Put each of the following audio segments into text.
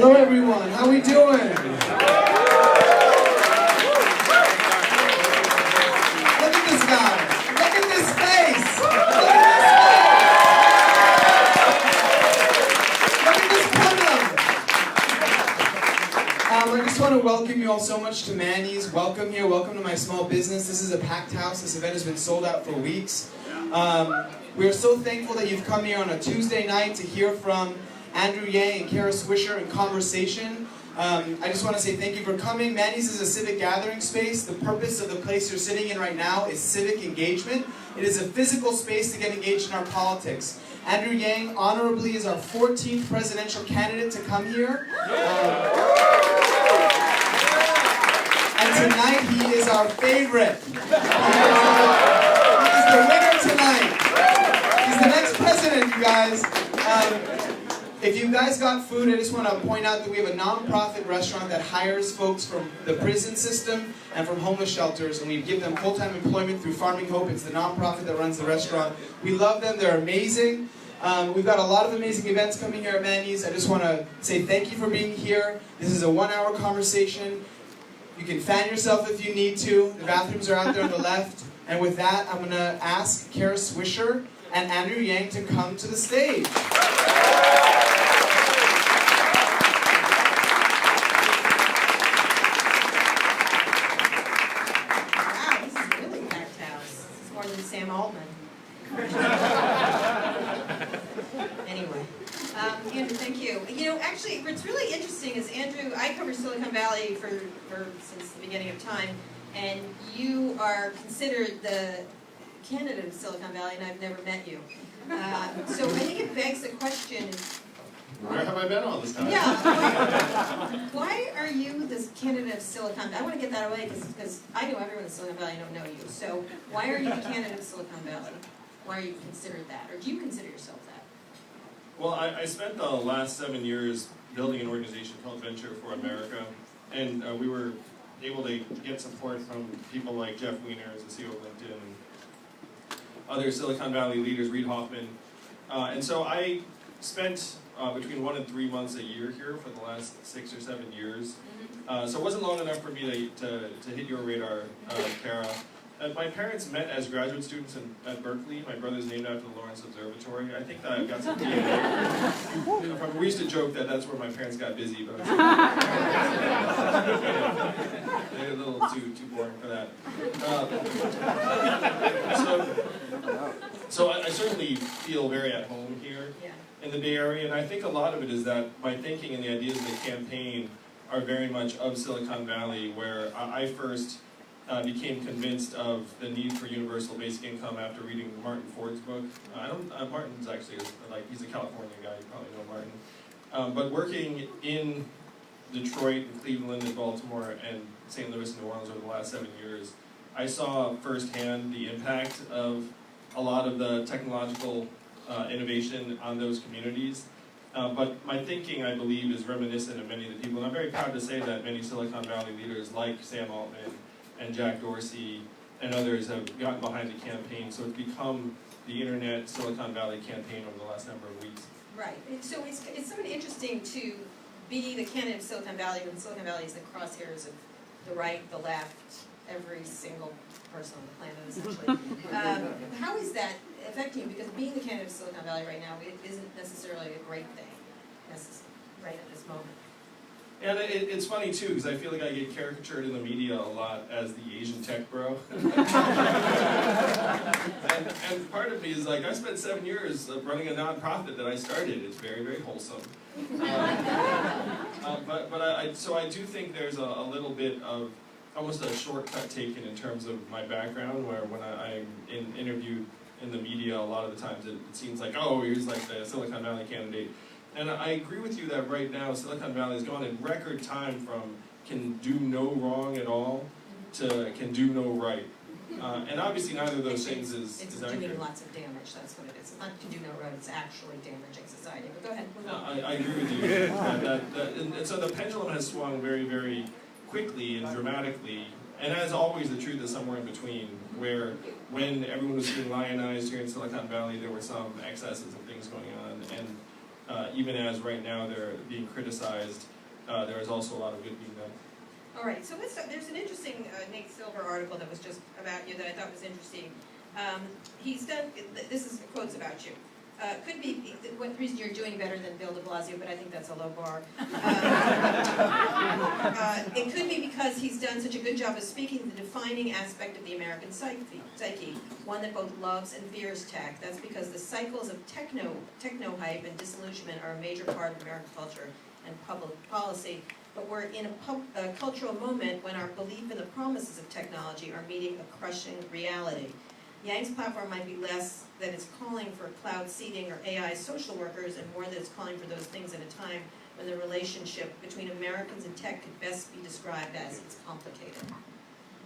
Hello everyone, how we doing? Look at this guy. Look at this face. Look at this podium. I just want to welcome you all so much to Manny's. Welcome here, welcome to my small business. This is a packed house. This event has been sold out for weeks. We're so thankful that you've come here on a Tuesday night to hear from Andrew Yang and Kara Swisher in conversation. I just want to say thank you for coming. Manny's is a civic gathering space. The purpose of the place you're sitting in right now is civic engagement. It is a physical space to get engaged in our politics. Andrew Yang honorably is our 14th presidential candidate to come here. And tonight he is our favorite. He is the winner tonight. He's the next president, you guys. If you guys got food, I just want to point out that we have a non-profit restaurant that hires folks from the prison system and from homeless shelters, and we give them full-time employment through Farming Hope. It's the non-profit that runs the restaurant. We love them. They're amazing. We've got a lot of amazing events coming here at Manny's. I just want to say thank you for being here. This is a 1-hour conversation. You can fan yourself if you need to. The bathrooms are out there on the left. And with that, I'm going to ask Kara Swisher and Andrew Yang to come to the stage. Sam Altman. Anyway, Andrew, thank you. You know, actually, what's really interesting is Andrew, I cover Silicon Valley since the beginning of time, and you are considered the candidate of Silicon Valley, and I've never met you. So I think it begs the question. Where have I been all this time? Yeah. Why are you this candidate of Silicon Valley? I want to get that away because I know everyone in Silicon Valley. I don't know you. So why are you the candidate of Silicon Valley? Why are you considered that? Or do you consider yourself that? Well, I spent the last 7 years building an organization called Venture for America. And we were able to get support from people like Jeff Weiner, as the CEO of LinkedIn, and other Silicon Valley leaders, Reid Hoffman. And so I spent between 1 and 3 months a year here for the last 6 or 7 years. So it wasn't long enough for me to hit your radar, Kara. My parents met as graduate students at Berkeley. My brother's named after the Lawrence Observatory. I think that I've got some DNA. We used to joke that that's where my parents got busy, but they're a little too boring for that. So I certainly feel very at home here. Yeah. In the Bay Area, and I think a lot of it is that my thinking and the ideas of the campaign are very much of Silicon Valley, where I first became convinced of the need for universal basic income after reading Martin Ford's book. Martin's actually, he's a California guy, you probably know Martin. But working in Detroit and Cleveland and Baltimore and St. Louis and New Orleans over the last 7 years, I saw firsthand the impact of a lot of the technological innovation on those communities. But my thinking, I believe, is reminiscent of many of the people. And I'm very proud to say that many Silicon Valley leaders like Sam Altman and Jack Dorsey and others have gotten behind the campaign. So it's become the Internet Silicon Valley campaign over the last number of weeks. Right. So it's somewhat interesting to be the candidate of Silicon Valley when Silicon Valley is the crosshairs of the right, the left, every single person on the planet, essentially. How is that affecting you? Because being the candidate of Silicon Valley right now isn't necessarily a great thing, right at this moment. And it's funny, too, because I feel like I get caricatured in the media a lot as the Asian tech bro. and part of me is like, I spent 7 years running a nonprofit that I started. It's very, very wholesome. So I do think there's a little bit of almost a shortcut taken in terms of my background, where when I'm interviewed in the media, a lot of the times it seems like, oh, here's like the Silicon Valley candidate. And I agree with you that right now Silicon Valley has gone in record time from can do no wrong at all to can do no right. And obviously neither of those things is accurate. It's doing lots of damage, that's what it is. It's not can do no right, it's actually damaging society. But go ahead. I agree with you. And so the pendulum has swung very, very quickly and dramatically. And as always, the truth is somewhere in between, where when everyone was being lionized here in Silicon Valley, there were some excesses of things going on. And even as right now they're being criticized, there is also a lot of good being done. All right, so there's an interesting Nate Silver article that was just about you that I thought was interesting. He's done, this is quotes about you. Could be one reason you're doing better than Bill de Blasio, but I think that's a low bar. It could be because he's done such a good job of speaking the defining aspect of the American psyche, one that both loves and fears tech. That's because the cycles of techno hype and disillusionment are a major part of American culture and public policy. But we're in a cultural moment when our belief in the promises of technology are meeting a crushing reality. Yang's platform might be less that it's calling for cloud seeding or AI social workers, and more that it's calling for those things at a time when the relationship between Americans and tech could best be described as it's complicated.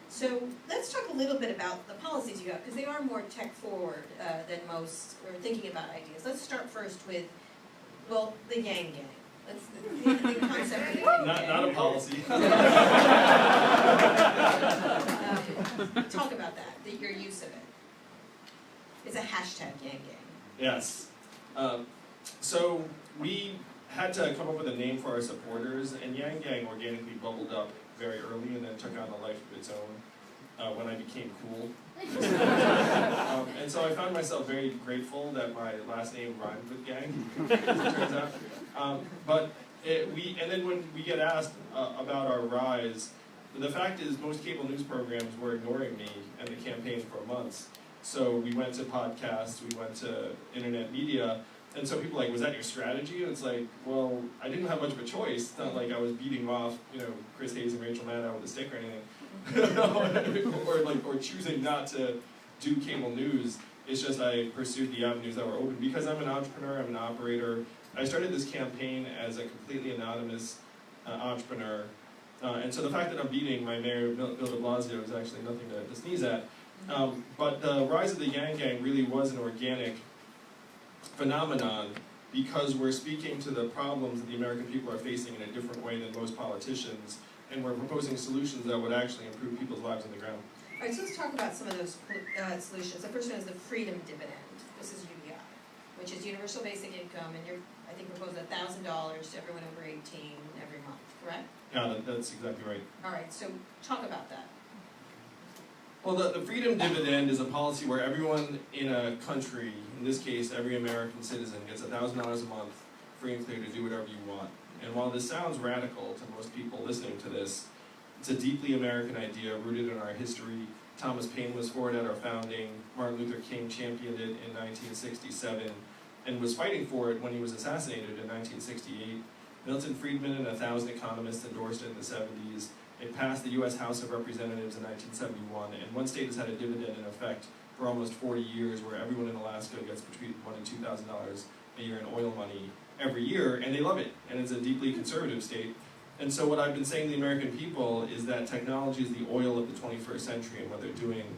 So let's talk a little bit about the policies you have, because they are more tech forward than most, or thinking about ideas. Let's start first with, well, the Yang Gang. That's the concept of the Yang Gang. Not a policy. Talk about that, your use of it. It's a hashtag Yang Gang. Yes. So we had to come up with a name for our supporters, and Yang Gang organically bubbled up very early and then took on a life of its own when I became cool. And so I found myself very grateful that my last name rhymed with gang, as it turns out. And then when we get asked about our rise, the fact is most cable news programs were ignoring me and the campaign for months. So we went to podcasts, we went to internet media, and so people were like, was that your strategy? And it's like, well, I didn't have much of a choice. It's not like I was beating off, Chris Hayes and Rachel Maddow with a stick or anything. or choosing not to do cable news. It's just I pursued the avenues that were open. Because I'm an entrepreneur, I'm an operator, I started this campaign as a completely anonymous entrepreneur. And so the fact that I'm beating my mayor, Bill de Blasio, is actually nothing to sneeze at. But the rise of the Yang Gang really was an organic phenomenon because we're speaking to the problems that the American people are facing in a different way than most politicians, and we're proposing solutions that would actually improve people's lives on the ground. All right, so let's talk about some of those solutions. The first one is the Freedom Dividend. This is UBI, which is universal basic income, and you're, I think, proposed $1,000 to everyone over 18 every month, correct? Yeah, that's exactly right. All right, so talk about that. Well, the Freedom Dividend is a policy where everyone in a country, in this case every American citizen, gets $1,000 a month free and clear to do whatever you want. And while this sounds radical to most people listening to this, it's a deeply American idea rooted in our history. Thomas Paine was for it at our founding. Martin Luther King championed it in 1967 and was fighting for it when he was assassinated in 1968. Milton Friedman and 1,000 economists endorsed it in the 70s. It passed the U.S. House of Representatives in 1971, and one state has had a dividend in effect for almost 40 years, where everyone in Alaska gets between $1,000 and $2,000 a year in oil money every year, and they love it, and it's a deeply conservative state. And so what I've been saying to the American people is that technology is the oil of the 21st century, and what they're doing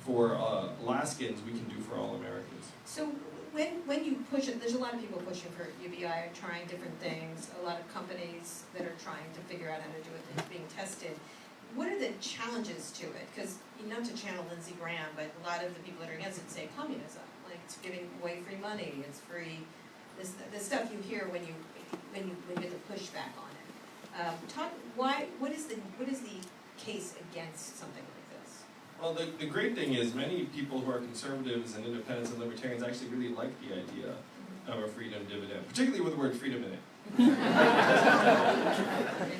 for Alaskans, we can do for all Americans. So when you push it, there's a lot of people pushing for UBI, trying different things, a lot of companies that are trying to figure out how to do it, it's being tested. What are the challenges to it? Because, not to channel Lindsey Graham, but a lot of the people that are against it say communism. Like, it's giving away free money, it's free, the stuff you hear when you get the pushback on it. What is the case against something like this? Well, the great thing is many people who are conservatives and independents and libertarians actually really like the idea of a freedom dividend, particularly with the word freedom in it. Yes,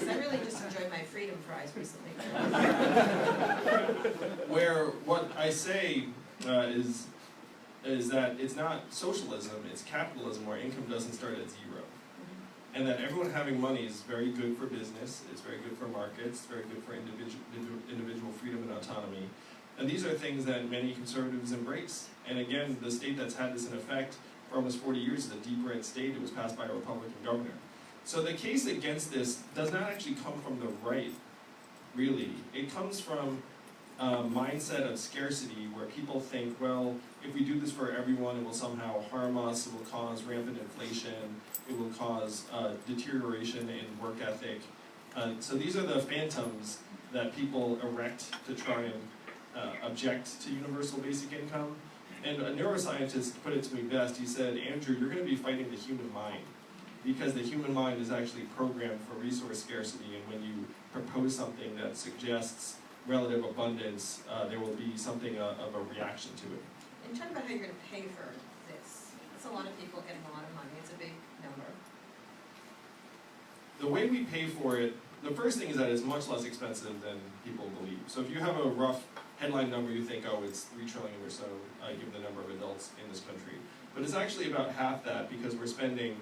I really just enjoyed my freedom fries recently. Where what I say is that it's not socialism, it's capitalism, where income doesn't start at zero. And that everyone having money is very good for business, it's very good for markets, it's very good for individual freedom and autonomy. And these are things that many conservatives embrace. And again, the state that's had this in effect for almost 40 years is a deep red state. It was passed by a Republican governor. So the case against this does not actually come from the right, really. It comes from a mindset of scarcity where people think, well, if we do this for everyone, it will somehow harm us, it will cause rampant inflation, it will cause deterioration in work ethic. So these are the phantoms that people erect to try and object to universal basic income. And a neuroscientist put it to me best. He said, Andrew, you're going to be fighting the human mind. because the human mind is actually programmed for resource scarcity, and when you propose something that suggests relative abundance, there will be something of a reaction to it. And talk about how you're going to pay for this. It's a lot of people getting a lot of money. It's a big number. The way we pay for it, the first thing is that it's much less expensive than people believe. So if you have a rough headline number, you think, oh, it's 3 trillion or so, given the number of adults in this country. But it's actually about half that, because we're spending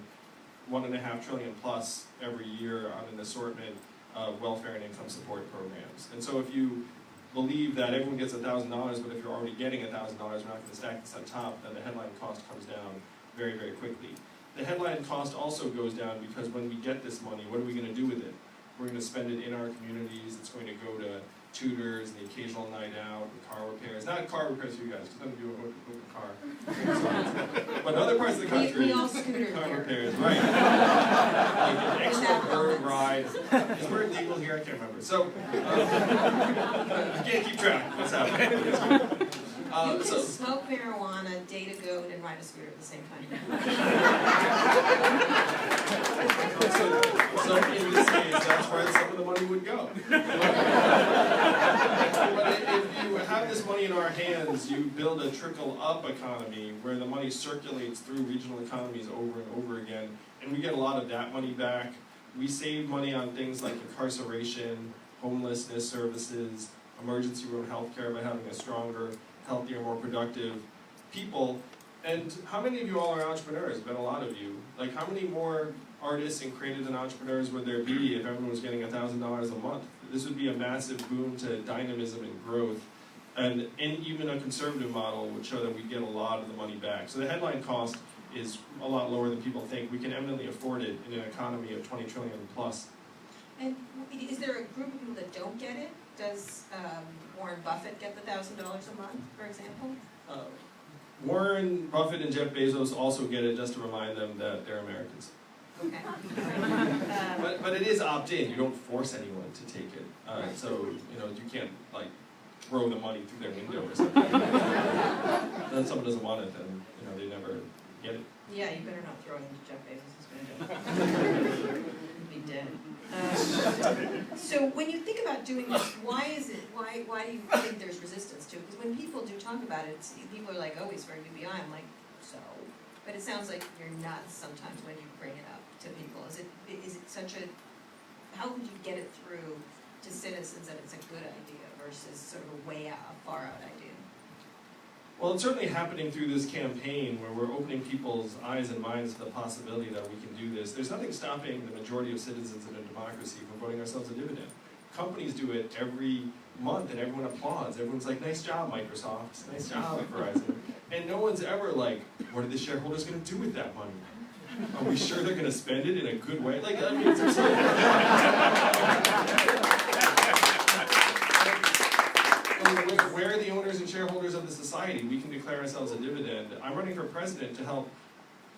1.5 trillion plus every year on an assortment of welfare and income support programs. And so if you believe that everyone gets $1,000, but if you're already getting $1,000, we're not going to stack this on top, then the headline cost comes down very, very quickly. The headline cost also goes down because when we get this money, what are we going to do with it? We're going to spend it in our communities. It's going to go to tutors and the occasional night out, and car repairs. Not car repairs for you guys, because none of you own a car. But in other parts of the country, We all scooter car here. repairs, right. Like an extra bird ride. Is bird legal here? I can't remember. So, I can't keep track of what's happening. You can smoke marijuana, date a goat, and ride a scooter at the same time. So in this case, that's where some of the money would go. But if you have this money in our hands, you build a trickle-up economy where the money circulates through regional economies over and over again, and we get a lot of that money back. We save money on things like incarceration, homelessness services, emergency room healthcare by having a stronger, healthier, more productive people. And how many of you all are entrepreneurs? Been a lot of you. Like, how many more artists and creatives and entrepreneurs would there be if everyone was getting $1,000 a month? This would be a massive boom to dynamism and growth. And even a conservative model would show that we get a lot of the money back. So the headline cost is a lot lower than people think. We can eminently afford it in an economy of 20 trillion plus. And is there a group of people that don't get it? Does Warren Buffett get the $1,000 a month, for example? Warren Buffett and Jeff Bezos also get it, just to remind them that they're Americans. Okay. But it is opt-in. You don't force anyone to take it. So you can't like throw the money through their window or something. Then someone doesn't want it, then they never get it. Yeah, you better not throw it into Jeff Bezos' window. He'd be dead. So when you think about doing this, why do you think there's resistance to it? Because when people do talk about it, people are like, oh, he's for UBI. I'm like, so? But it sounds like you're nuts sometimes when you bring it up to people. Is it such a, how would you get it through to citizens that it's a good idea versus sort of a way out, a far out idea? Well, it's certainly happening through this campaign where we're opening people's eyes and minds to the possibility that we can do this. There's nothing stopping the majority of citizens in a democracy from voting ourselves a dividend. Companies do it every month and everyone applauds. Everyone's like, nice job, Microsoft. Nice job, Verizon. And no one's ever like, what are the shareholders going to do with that money? Are we sure they're going to spend it in a good way? Like, I mean, it's we're the owners and shareholders of the society. We can declare ourselves a dividend. I'm running for president to help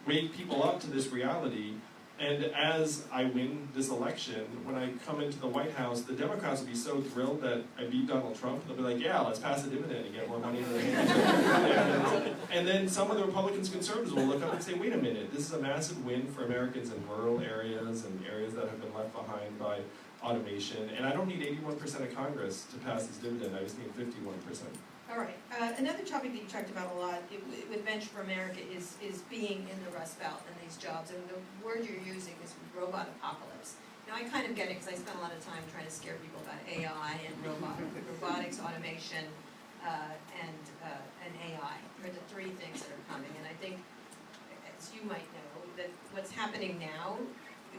wake people up to this reality. And as I win this election, when I come into the White House, the Democrats will be so thrilled that I beat Donald Trump. They'll be like, yeah, let's pass a dividend and get more money in their hands. And then some of the Republicans, conservatives will look up and say, wait a minute, this is a massive win for Americans in rural areas and areas that have been left behind by automation. And I don't need 81% of Congress to pass this dividend. I just need 51%. All right. Another topic that you talked about a lot with Venture for America is being in the Rust Belt and these jobs. And the word you're using is robot apocalypse. Now, I kind of get it because I spent a lot of time trying to scare people about AI and robotics, automation, and AI. They're the three things that are coming. And I think, as you might know, that what's happening now,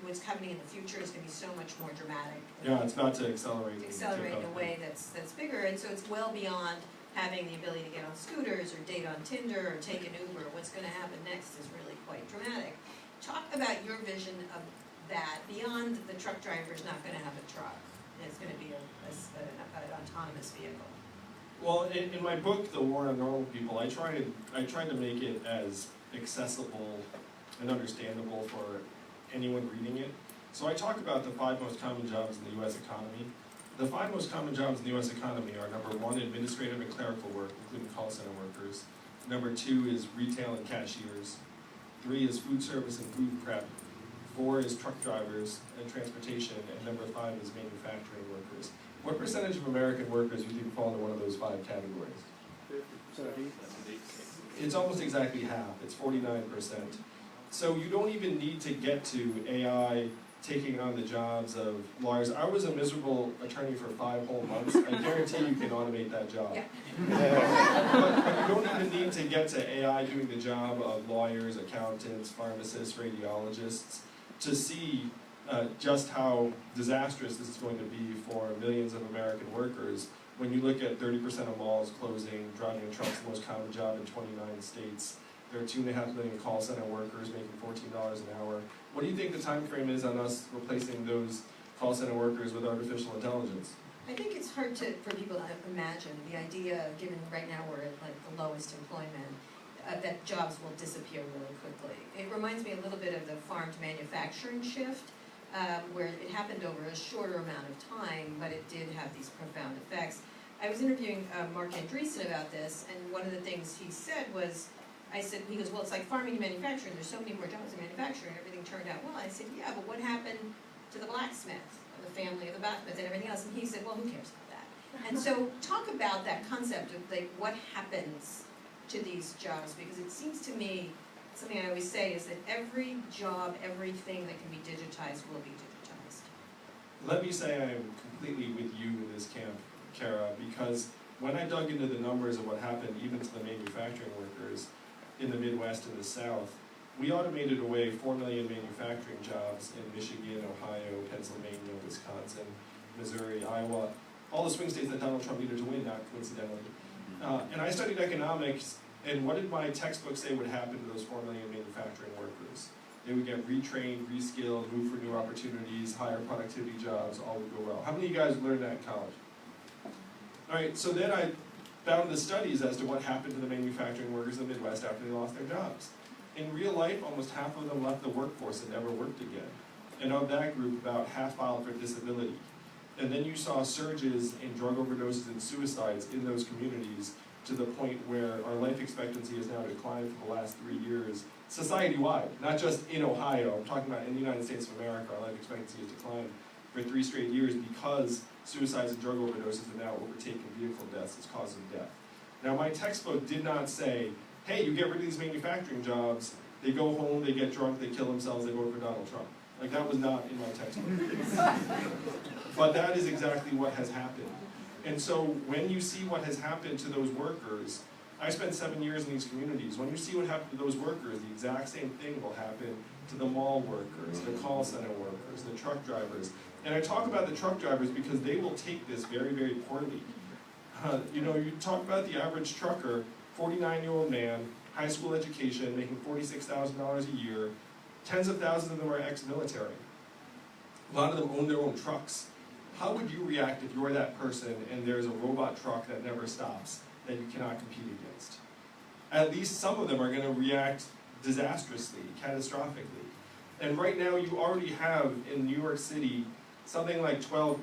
what's happening in the future is going to be so much more dramatic. Yeah, it's about to accelerate. Accelerate in a way that's bigger, and so it's well beyond having the ability to get on scooters or date on Tinder or take an Uber. What's going to happen next is really quite dramatic. Talk about your vision of that beyond the truck driver's not going to have a truck. It's going to be an autonomous vehicle. Well, in my book, The War on Normal People, I tried to make it as accessible and understandable for anyone reading it. So I talk about the 5 most common jobs in the U.S. economy. The 5 most common jobs in the U.S. economy are number 1, administrative and clerical work, including call center workers. Number 2 is retail and cashiers. 3 is food service and food prep. 4 is truck drivers and transportation, and number 5 is manufacturing workers. What percentage of American workers do you think fall into one of those 5 categories? 50. It's almost exactly half. It's 49%. So you don't even need to get to AI taking on the jobs of lawyers. I was a miserable attorney for 5 whole months. I guarantee you can automate that job. Yeah. But you don't even need to get to AI doing the job of lawyers, accountants, pharmacists, radiologists to see just how disastrous this is going to be for millions of American workers. When you look at 30% of malls closing, driving a truck's the most common job in 29 states. There are 2.5 million call center workers making $14 an hour. What do you think the time frame is on us replacing those call center workers with artificial intelligence? I think it's hard for people to imagine the idea, given right now we're at like the lowest employment, that jobs will disappear really quickly. It reminds me a little bit of the farm to manufacturing shift, where it happened over a shorter amount of time, but it did have these profound effects. I was interviewing Mark Andreessen about this, and one of the things he said was, he goes, well, it's like farming and manufacturing. There's so many more jobs in manufacturing. Everything turned out well. I said, yeah, but what happened to the blacksmith, or the family of the blacksmith, and everything else? And he said, well, who cares about that? And so talk about that concept of like what happens to these jobs, because it seems to me, something I always say is that every job, everything that can be digitized will be digitized. Let me say I am completely with you in this camp, Kara, because when I dug into the numbers of what happened even to the manufacturing workers in the Midwest and the South, we automated away 4 million manufacturing jobs in Michigan, Ohio, Pennsylvania, Wisconsin, Missouri, Iowa, all the swing states that Donald Trump needed to win, not coincidentally. And I studied economics, and what did my textbook say would happen to those 4 million manufacturing workers? They would get retrained, reskilled, move for new opportunities, higher productivity jobs, all would go well. How many of you guys learned that in college? All right, so then I found the studies as to what happened to the manufacturing workers in the Midwest after they lost their jobs. In real life, almost half of them left the workforce and never worked again. And of that group, about half filed for disability. And then you saw surges in drug overdoses and suicides in those communities to the point where our life expectancy has now declined for the last 3 years, society-wide, not just in Ohio. I'm talking about in the United States of America, our life expectancy has declined for 3 straight years because suicides and drug overdoses have now overtaken vehicle deaths as cause of death. Now, my textbook did not say, hey, you get rid of these manufacturing jobs, they go home, they get drunk, they kill themselves, they vote for Donald Trump. Like, that was not in my textbook. But that is exactly what has happened. And so when you see what has happened to those workers, I spent 7 years in these communities. When you see what happened to those workers, the exact same thing will happen to the mall workers, the call center workers, the truck drivers. And I talk about the truck drivers because they will take this very, very poorly. You talk about the average trucker, 49-year-old man, high school education, making $46,000 a year. Tens of thousands of them are ex-military. A lot of them own their own trucks. How would you react if you're that person and there's a robot truck that never stops, that you cannot compete against? At least some of them are going to react disastrously, catastrophically. And right now you already have in New York City something like 12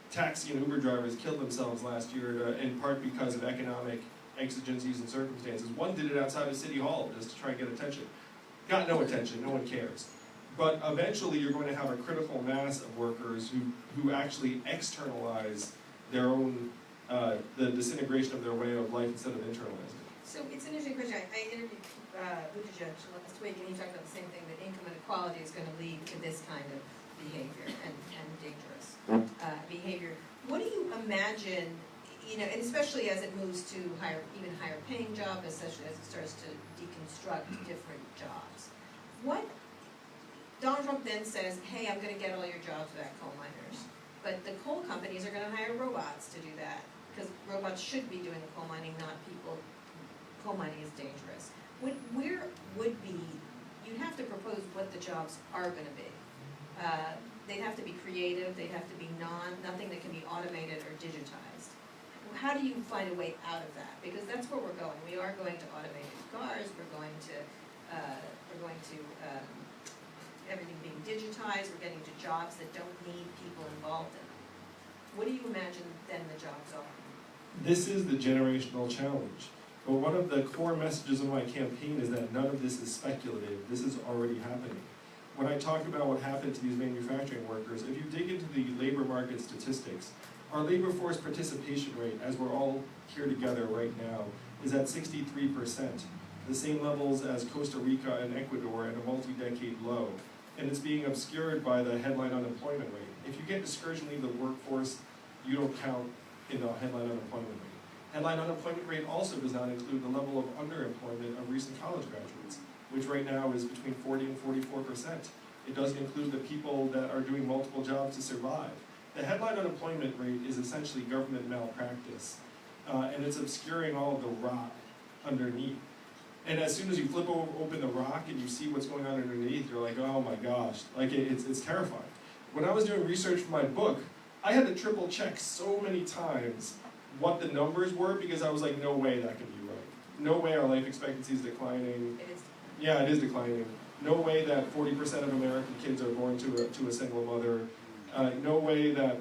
taxi and Uber drivers killed themselves last year in part because of economic exigencies and circumstances. One did it outside of City Hall just to try and get attention. Got no attention, no one cares. But eventually you're going to have a critical mass of workers who actually externalize their own, the disintegration of their way of life instead of internalizing it. So it's an interesting question. I interviewed Buttigieg last week, and he talked about the same thing, that income inequality is going to lead to this kind of behavior and dangerous behavior. What do you imagine, and especially as it moves to even higher paying jobs, especially as it starts to deconstruct different jobs. Donald Trump then says, hey, I'm going to get all your jobs back, coal miners. But the coal companies are going to hire robots to do that, because robots should be doing the coal mining, not people. Coal mining is dangerous. Where would be, you'd have to propose what the jobs are going to be. They'd have to be creative, they'd have to be nothing that can be automated or digitized. How do you find a way out of that? Because that's where we're going. We are going to automated cars, we're going to everything being digitized, we're getting to jobs that don't need people involved in them. What do you imagine then the jobs are? This is the generational challenge. But one of the core messages of my campaign is that none of this is speculative. This is already happening. when I talk about what happened to these manufacturing workers, if you dig into the labor market statistics, our labor force participation rate, as we're all here together right now, is at 63%, the same levels as Costa Rica and Ecuador at a multi-decade low. And it's being obscured by the headline unemployment rate. If you get discouraged and leave the workforce, you don't count in the headline unemployment rate. Headline unemployment rate also does not include the level of underemployment of recent college graduates, which right now is between 40 and 44%. It doesn't include the people that are doing multiple jobs to survive. The headline unemployment rate is essentially government malpractice, and it's obscuring all of the rot underneath. And as soon as you flip open the rock and you see what's going on underneath, you're like, oh my gosh, like it's terrifying. When I was doing research for my book, I had to triple check so many times what the numbers were, because I was like, no way that can be right. No way our life expectancy is declining. It is. Yeah, it is declining. No way that 40% of American kids are born to a single mother. No way that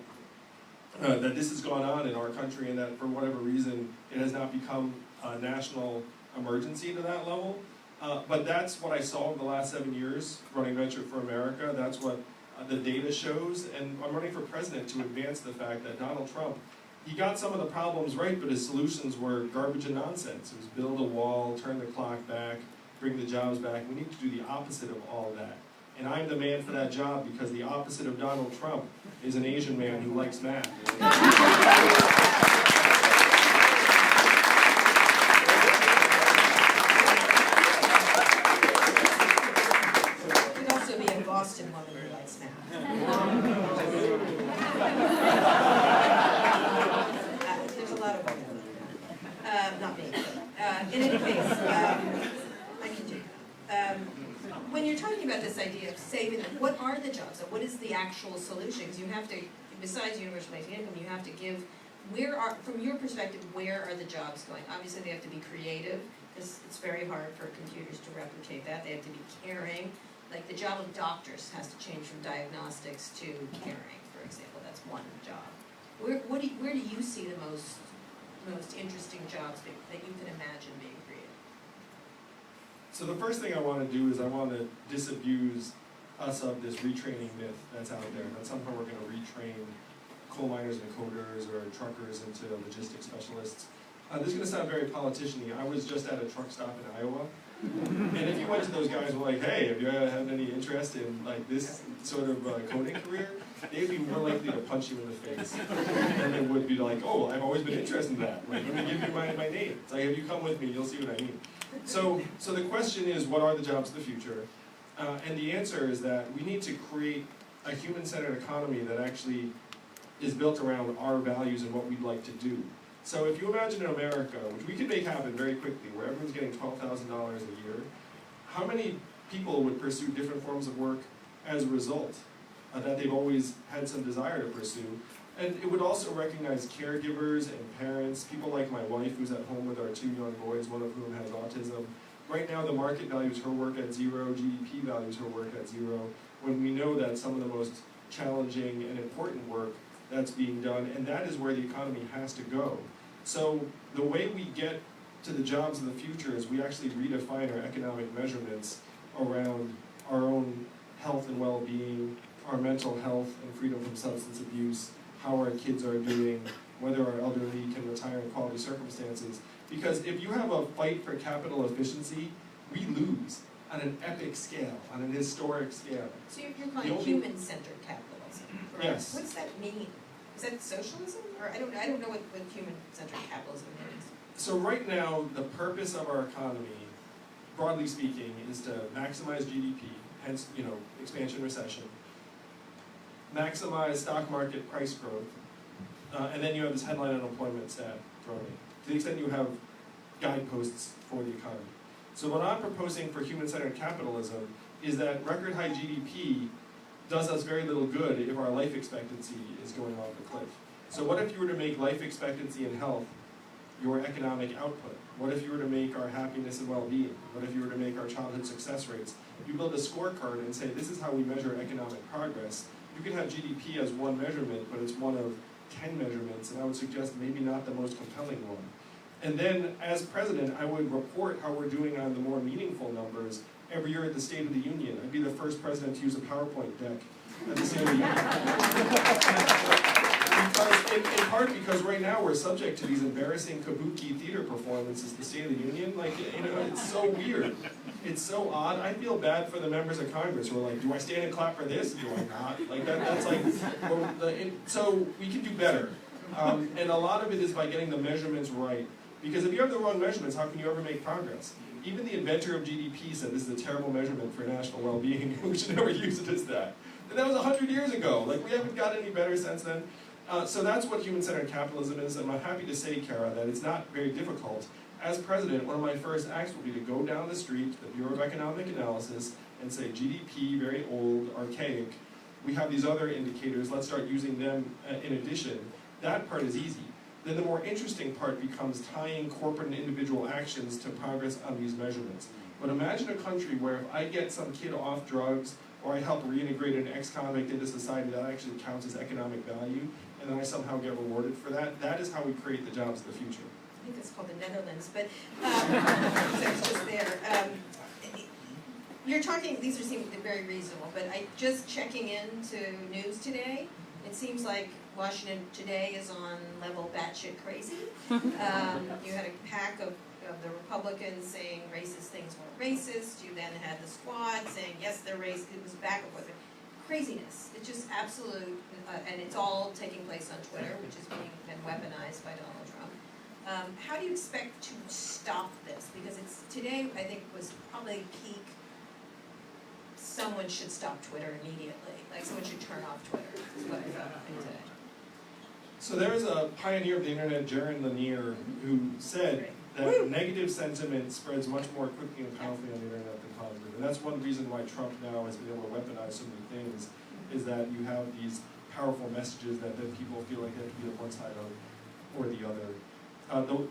that this has gone on in our country, and that for whatever reason it has not become a national emergency to that level. But that's what I saw in the last 7 years running Venture for America. That's what the data shows. And I'm running for president to advance the fact that Donald Trump, he got some of the problems right, but his solutions were garbage and nonsense. It was build a wall, turn the clock back, bring the jobs back. We need to do the opposite of all of that. And I'm the man for that job, because the opposite of Donald Trump is an Asian man who likes math. It could also be a Boston woman who likes math. There's a lot of women. Not me. In any case, I can do. When you're talking about this idea of saving them, what are the jobs? And what is the actual solution? Because you have to, besides universal basic income, you have to give, from your perspective, where are the jobs going? Obviously they have to be creative, because it's very hard for computers to replicate that. They have to be caring. Like the job of doctors has to change from diagnostics to caring, for example. That's one job. Where do you see the most interesting jobs that you can imagine being created? So the first thing I want to do is I want to disabuse us of this retraining myth that's out there. That somehow we're going to retrain coal miners and coders or truckers into logistics specialists. This is going to sound very politician-y. I was just at a truck stop in Iowa, and if you went to those guys and were like, hey, have you had any interest in like this sort of coding career? They'd be more likely to punch you in the face. And they would be like, oh, I've always been interested in that. Like, let me give you my name. It's like, if you come with me, you'll see what I mean. So the question is, what are the jobs of the future? And the answer is that we need to create a human-centered economy that actually is built around our values and what we'd like to do. So if you imagine in America, which we can make happen very quickly, where everyone's getting $12,000 a year, how many people would pursue different forms of work as a result that they've always had some desire to pursue? And it would also recognize caregivers and parents, people like my wife who's at home with our 2 young boys, one of whom has autism. Right now the market values her work at 0, GDP values her work at 0, when we know that some of the most challenging and important work that's being done, and that is where the economy has to go. So the way we get to the jobs of the future is we actually redefine our economic measurements around our own health and well-being, our mental health and freedom from substance abuse, how our kids are doing, whether our elderly can retire in quality circumstances. Because if you have a fight for capital efficiency, we lose on an epic scale, on an historic scale. So you're calling human-centered capitalism, correct? Yes. What does that mean? Is that socialism? Or I don't know what human-centered capitalism means. So right now, the purpose of our economy, broadly speaking, is to maximize GDP, hence, expansion, recession, maximize stock market price growth, and then you have this headline unemployment stat thrown in, to the extent you have guideposts for the economy. So what I'm proposing for human-centered capitalism is that record high GDP does us very little good if our life expectancy is going off the cliff. So what if you were to make life expectancy and health your economic output? What if you were to make our happiness and well-being? What if you were to make our childhood success rates? You build a scorecard and say, this is how we measure economic progress. You can have GDP as one measurement, but it's one of 10 measurements, and I would suggest maybe not the most compelling one. And then, as president, I would report how we're doing on the more meaningful numbers every year at the State of the Union. I'd be the first president to use a PowerPoint deck at the State of the Union. In part because right now we're subject to these embarrassing kabuki theater performances at the State of the Union. Like, it's so weird. It's so odd. I feel bad for the members of Congress who are like, do I stand and clap for this? Do I not? Like, that's like, so we can do better. And a lot of it is by getting the measurements right. Because if you have the wrong measurements, how can you ever make progress? Even the inventor of GDP said this is a terrible measurement for national well-being. We should never use it as that. And that was 100 years ago. Like, we haven't got any better since then. So that's what human-centered capitalism is, and I'm happy to say, Kara, that it's not very difficult. As president, one of my first acts will be to go down the street to the Bureau of Economic Analysis and say, GDP, very old, archaic. We have these other indicators, let's start using them in addition. That part is easy. Then the more interesting part becomes tying corporate and individual actions to progress on these measurements. But imagine a country where if I get some kid off drugs, or I help reintegrate an ex-convict into society, that actually counts as economic value, and then I somehow get rewarded for that. That is how we create the jobs of the future. I think it's called the Netherlands, but so it's just there. You're talking, these are seeming very reasonable, but just checking into news today, it seems like Washington today is on level batshit crazy. You had a pack of the Republicans saying racist things weren't racist. You then had the squad saying, yes, they're racist. It was back and forth. Craziness. It's just absolute, and it's all taking place on Twitter, which is being weaponized by Donald Trump. How do you expect to stop this? Because it's today, I think, was probably peak. Someone should stop Twitter immediately. Like, someone should turn off Twitter, is what I felt today. So there is a pioneer of the internet, Jaron Lanier, woo, who said that negative sentiment spreads much more quickly and powerfully on the internet than positive. And that's one reason why Trump now has been able to weaponize so many things, is that you have these powerful messages that then people feel like they have to be on one side or the other.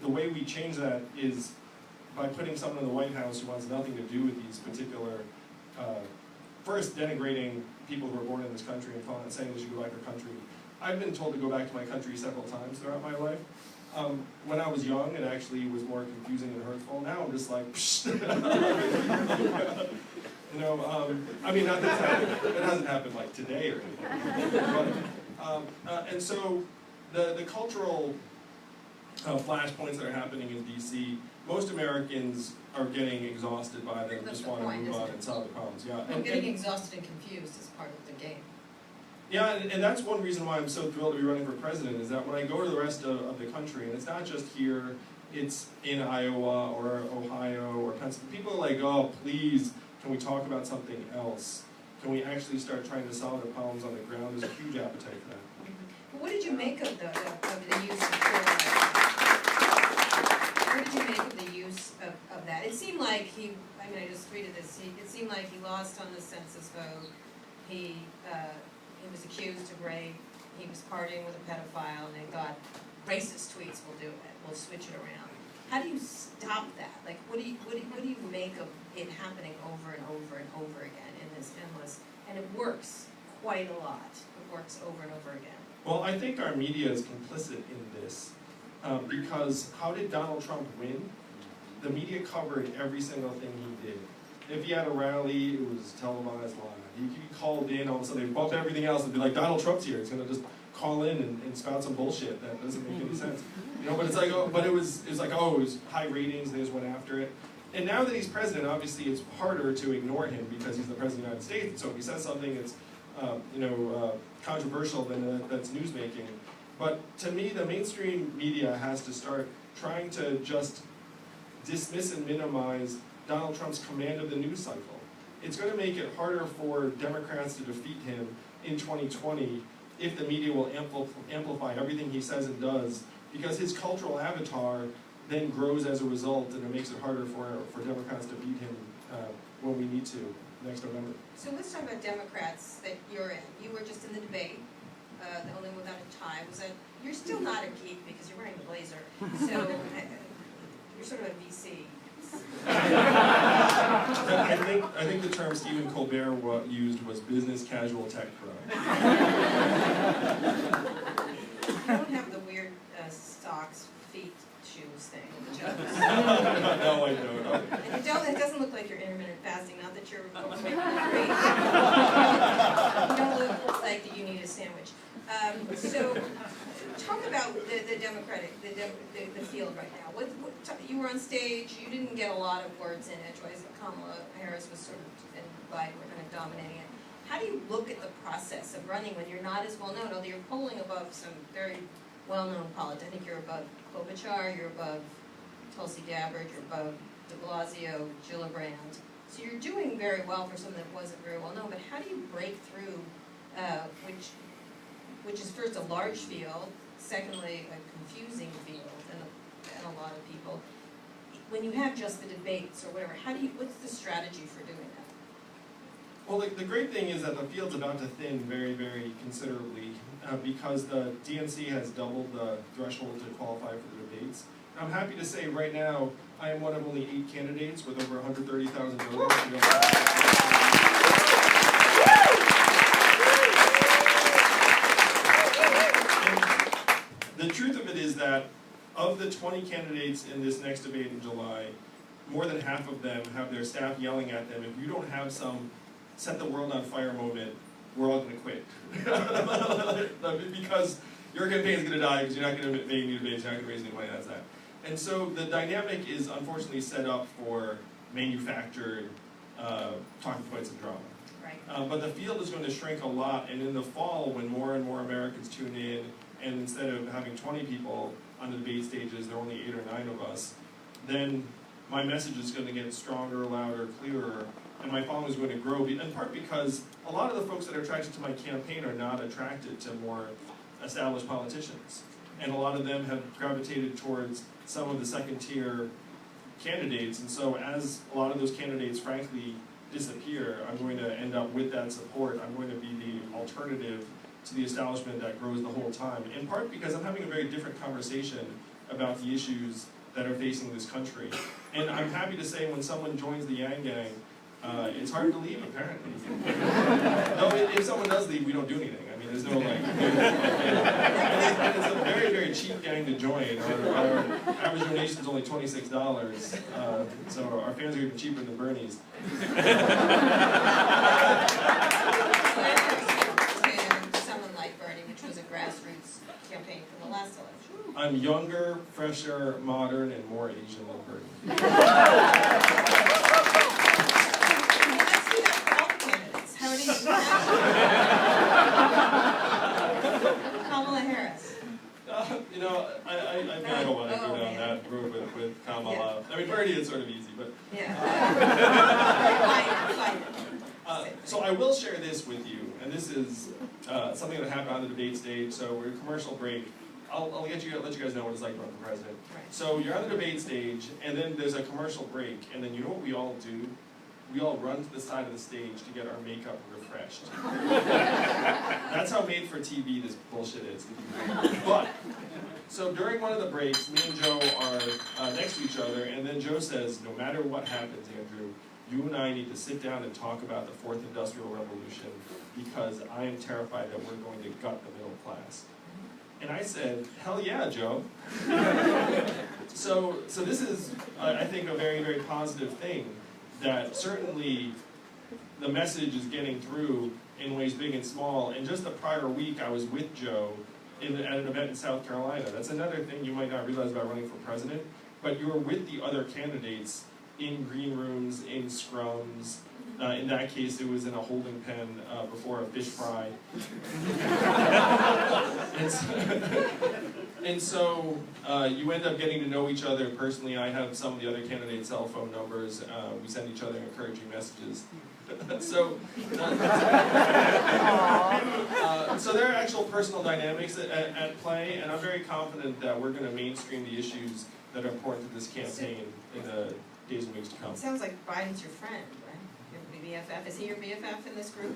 The way we change that is by putting someone in the White House who wants nothing to do with these particular, first denigrating people who are born in this country and saying they should go back to their country. I've been told to go back to my country several times throughout my life. When I was young, it actually was more confusing and hurtful. Now I'm just like, psh. I mean, not that happened. It hasn't happened like today or anything. But, and so the cultural flashpoints that are happening in DC, most Americans are getting exhausted by them, just want to move on and solve the problems. Yeah, and getting exhausted and confused is part of the game. Yeah, and that's one reason why I'm so thrilled to be running for president, is that when I go to the rest of the country, and it's not just here, it's in Iowa or Ohio or Pennsylvania, people are like, oh, please, can we talk about something else? Can we actually start trying to solve the problems on the ground? There's a huge appetite for that. But what did you make of the use of what did you make of the use of that? It seemed like I just tweeted this, it seemed like he lost on the census vote. He was accused of rape, he was partying with a pedophile, and they thought, racist tweets will do it, we'll switch it around. How do you stop that? Like, what do you make of it happening over and over and over again in this endless, and it works quite a lot, it works over and over again. Well, I think our media is complicit in this, because how did Donald Trump win? The media covered every single thing he did. If he had a rally, it was televised live. He called in, all of a sudden they bumped everything else and be like, Donald Trump's here. He's going to just call in and spout some bullshit that doesn't make any sense. But it's like, it was high ratings, they just went after it. And now that he's president, obviously it's harder to ignore him because he's the president of the United States. So if he says something that's, controversial, then that's newsmaking. But to me, the mainstream media has to start trying to just dismiss and minimize Donald Trump's command of the news cycle. It's going to make it harder for Democrats to defeat him in 2020 if the media will amplify everything he says and does, because his cultural avatar then grows as a result, and it makes it harder for Democrats to beat him when we need to next November. So let's talk about Democrats that you're in. You were just in the debate, the only one without a tie. You're still not a geek because you're wearing the blazer, so you're sort of a VC. I think the term Stephen Colbert used was business casual tech pro. You don't have the weird socks, feet, shoes thing with the jugs. No, I don't. And it doesn't look like you're intermittent fasting. Not that that you're overweight. You don't look like you need a sandwich. So, talk about the Democratic, the field right now. You were on stage, you didn't get a lot of words in edgewise. Kamala Harris was sort of, and Biden were kind of dominating it. How do you look at the process of running when you're not as well known? Although you're polling above some very well-known politics. I think you're above Klobuchar, you're above Tulsi Gabbard, you're above de Blasio, Gillibrand. So you're doing very well for someone that wasn't very well known, but how do you break through, which is first a large field, secondly a confusing field, and a lot of people. When you have just the debates or whatever, what's the strategy for doing that? Well, the great thing is that the field's about to thin very, very considerably because the DNC has doubled the threshold to qualify for the debates. I'm happy to say right now, I am one of only 8 candidates with over 130,000 voters. The truth of it is that of the 20 candidates in this next debate in July, more than half of them have their staff yelling at them, if you don't have some set the world on fire moment, we're all going to quit. Because your campaign is going to die because you're not going to make any debates, you're not going to raise any money, that's that. And so the dynamic is unfortunately set up for manufactured talking points and drama. Right. But the field is going to shrink a lot, and in the fall, when more and more Americans tune in, and instead of having 20 people on the debate stages, there are only 8 or 9 of us, then my message is going to get stronger, louder, clearer, and my following is going to grow, in part because a lot of the folks that are attracted to my campaign are not attracted to more established politicians. And a lot of them have gravitated towards some of the second-tier candidates, and so as a lot of those candidates, frankly, disappear, I'm going to end up with that support. I'm going to be the alternative to the establishment that grows the whole time, in part because I'm having a very different conversation about the issues that are facing this country. And I'm happy to say when someone joins the Yang Gang, it's hard to leave, apparently. No, if someone does leave, we don't do anything. I mean, there's no like... and it's a very, very cheap gang to join. Our average donation is only $26, so our fans are even cheaper than Bernie's. Someone like Bernie, which was a grassroots campaign from the last election. I'm younger, fresher, modern, and more Asian than Bernie. Kamala Harris. You know, I don't want to go down that road with Kamala. Yeah. I mean, Bernie is sort of easy, but... Yeah. So I will share this with you, and this is something that happened on the debate stage, so we're in commercial break. I'll let you guys know what it's like to run for president. Right. So you're on the debate stage, and then there's a commercial break, and then you know what we all do? We all run to the side of the stage to get our makeup refreshed. That's how made for TV this bullshit is. But, so during one of the breaks, me and Joe are next to each other, and then Joe says, no matter what happens, Andrew, you and I need to sit down and talk about the 4th Industrial Revolution because I am terrified that we're going to gut the middle class. And I said, hell yeah, Joe. So this is, I think, a very, very positive thing, that certainly the message is getting through in ways big and small. And just the prior week, I was with Joe at an event in South Carolina. That's another thing you might not realize about running for president, but you were with the other candidates in green rooms, in scrums. In that case, it was in a holding pen before a fish fry. And so you end up getting to know each other personally. I have some of the other candidates' cell phone numbers. We send each other encouraging messages. So there are actual personal dynamics at play, and I'm very confident that we're going to mainstream the issues that are important to this campaign in the days and weeks to come. It sounds like Biden's your friend, right? Your BFF. Is he your BFF in this group?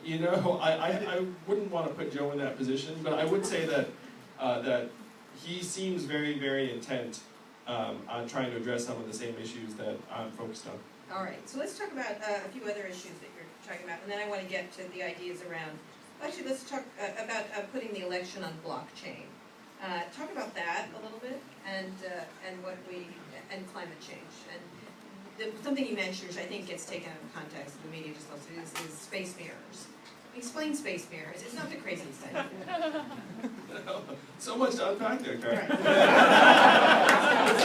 You know, I wouldn't want to put Joe in that position, but I would say that that he seems very, very intent on trying to address some of the same issues that I'm focused on. All right, so let's talk about a few other issues that you're talking about, and then I want to get to the ideas around. Actually, let's talk about putting the election on blockchain. Talk about that a little bit, and climate change. And something you mentioned, which I think gets taken out of context, the media just loves to do, is space mirrors. Explain space mirrors. It's not the craziest thing. So much to unpack there, Karen. Right.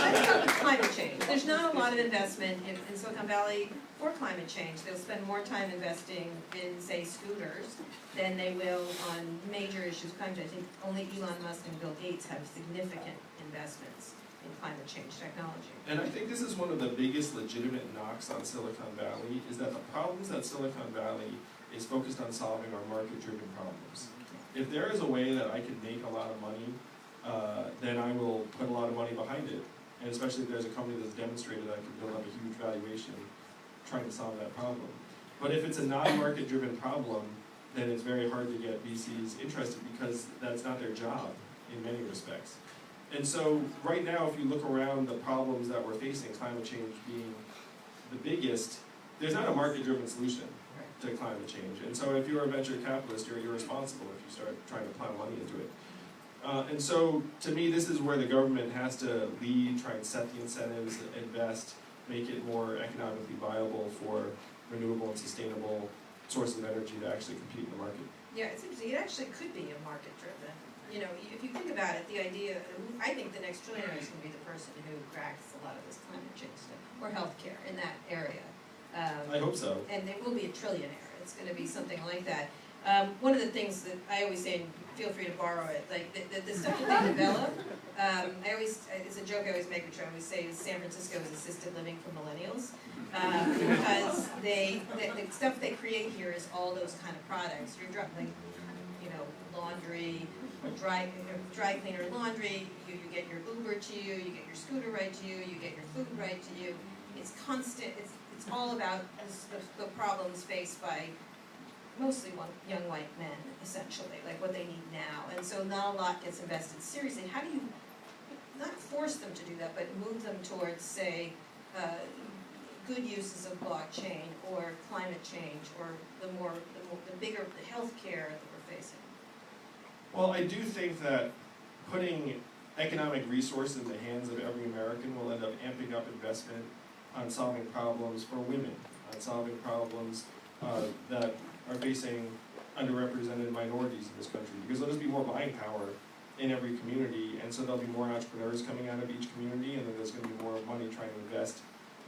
Let's start with climate change. There's not a lot of investment in Silicon Valley for climate change. They'll spend more time investing in, say, scooters than they will on major issues of climate change. I think only Elon Musk and Bill Gates have significant investments in climate change technology. And I think this is one of the biggest legitimate knocks on Silicon Valley, is that the problems that Silicon Valley is focused on solving are market-driven problems. If there is a way that I can make a lot of money, then I will put a lot of money behind it. And especially if there's a company that's demonstrated that I can build up a huge valuation trying to solve that problem. But if it's a non-market driven problem, then it's very hard to get VCs interested because that's not their job in many respects. And so right now, if you look around the problems that we're facing, climate change being the biggest, there's not a market-driven solution to climate change. And so if you're a venture capitalist, you're irresponsible if you start trying to plow money into it. And so to me, this is where the government has to lead, try and set the incentives, invest, make it more economically viable for renewable and sustainable sources of energy to actually compete in the market. Yeah, it's interesting. It actually could be a market-driven. You know, if you think about it, the idea, I think the next trillionaire is going to be the person who cracks a lot of this climate change stuff, or healthcare in that area. I hope so. And they will be a trillionaire. It's going to be something like that. One of the things that I always say, and feel free to borrow it, like the stuff that they develop, it's a joke I always make, which I always say is San Francisco is assisted living for millennials. Because the stuff they create here is all those kind of products. You're like, you know, laundry, dry cleaner laundry, you get your Uber to you, you get your scooter right to you, you get your food right to you. It's constant, it's all about the problems faced by mostly young white men, essentially, like what they need now. And so not a lot gets invested seriously. How do you not force them to do that, but move them towards, say, good uses of blockchain or climate change or the bigger healthcare that we're facing? Well, I do think that putting economic resources in the hands of every American will end up amping up investment on solving problems for women, on solving problems that are facing underrepresented minorities in this country, because there'll just be more buying power in every community, and so there'll be more entrepreneurs coming out of each community, and then there's going to be more money trying to invest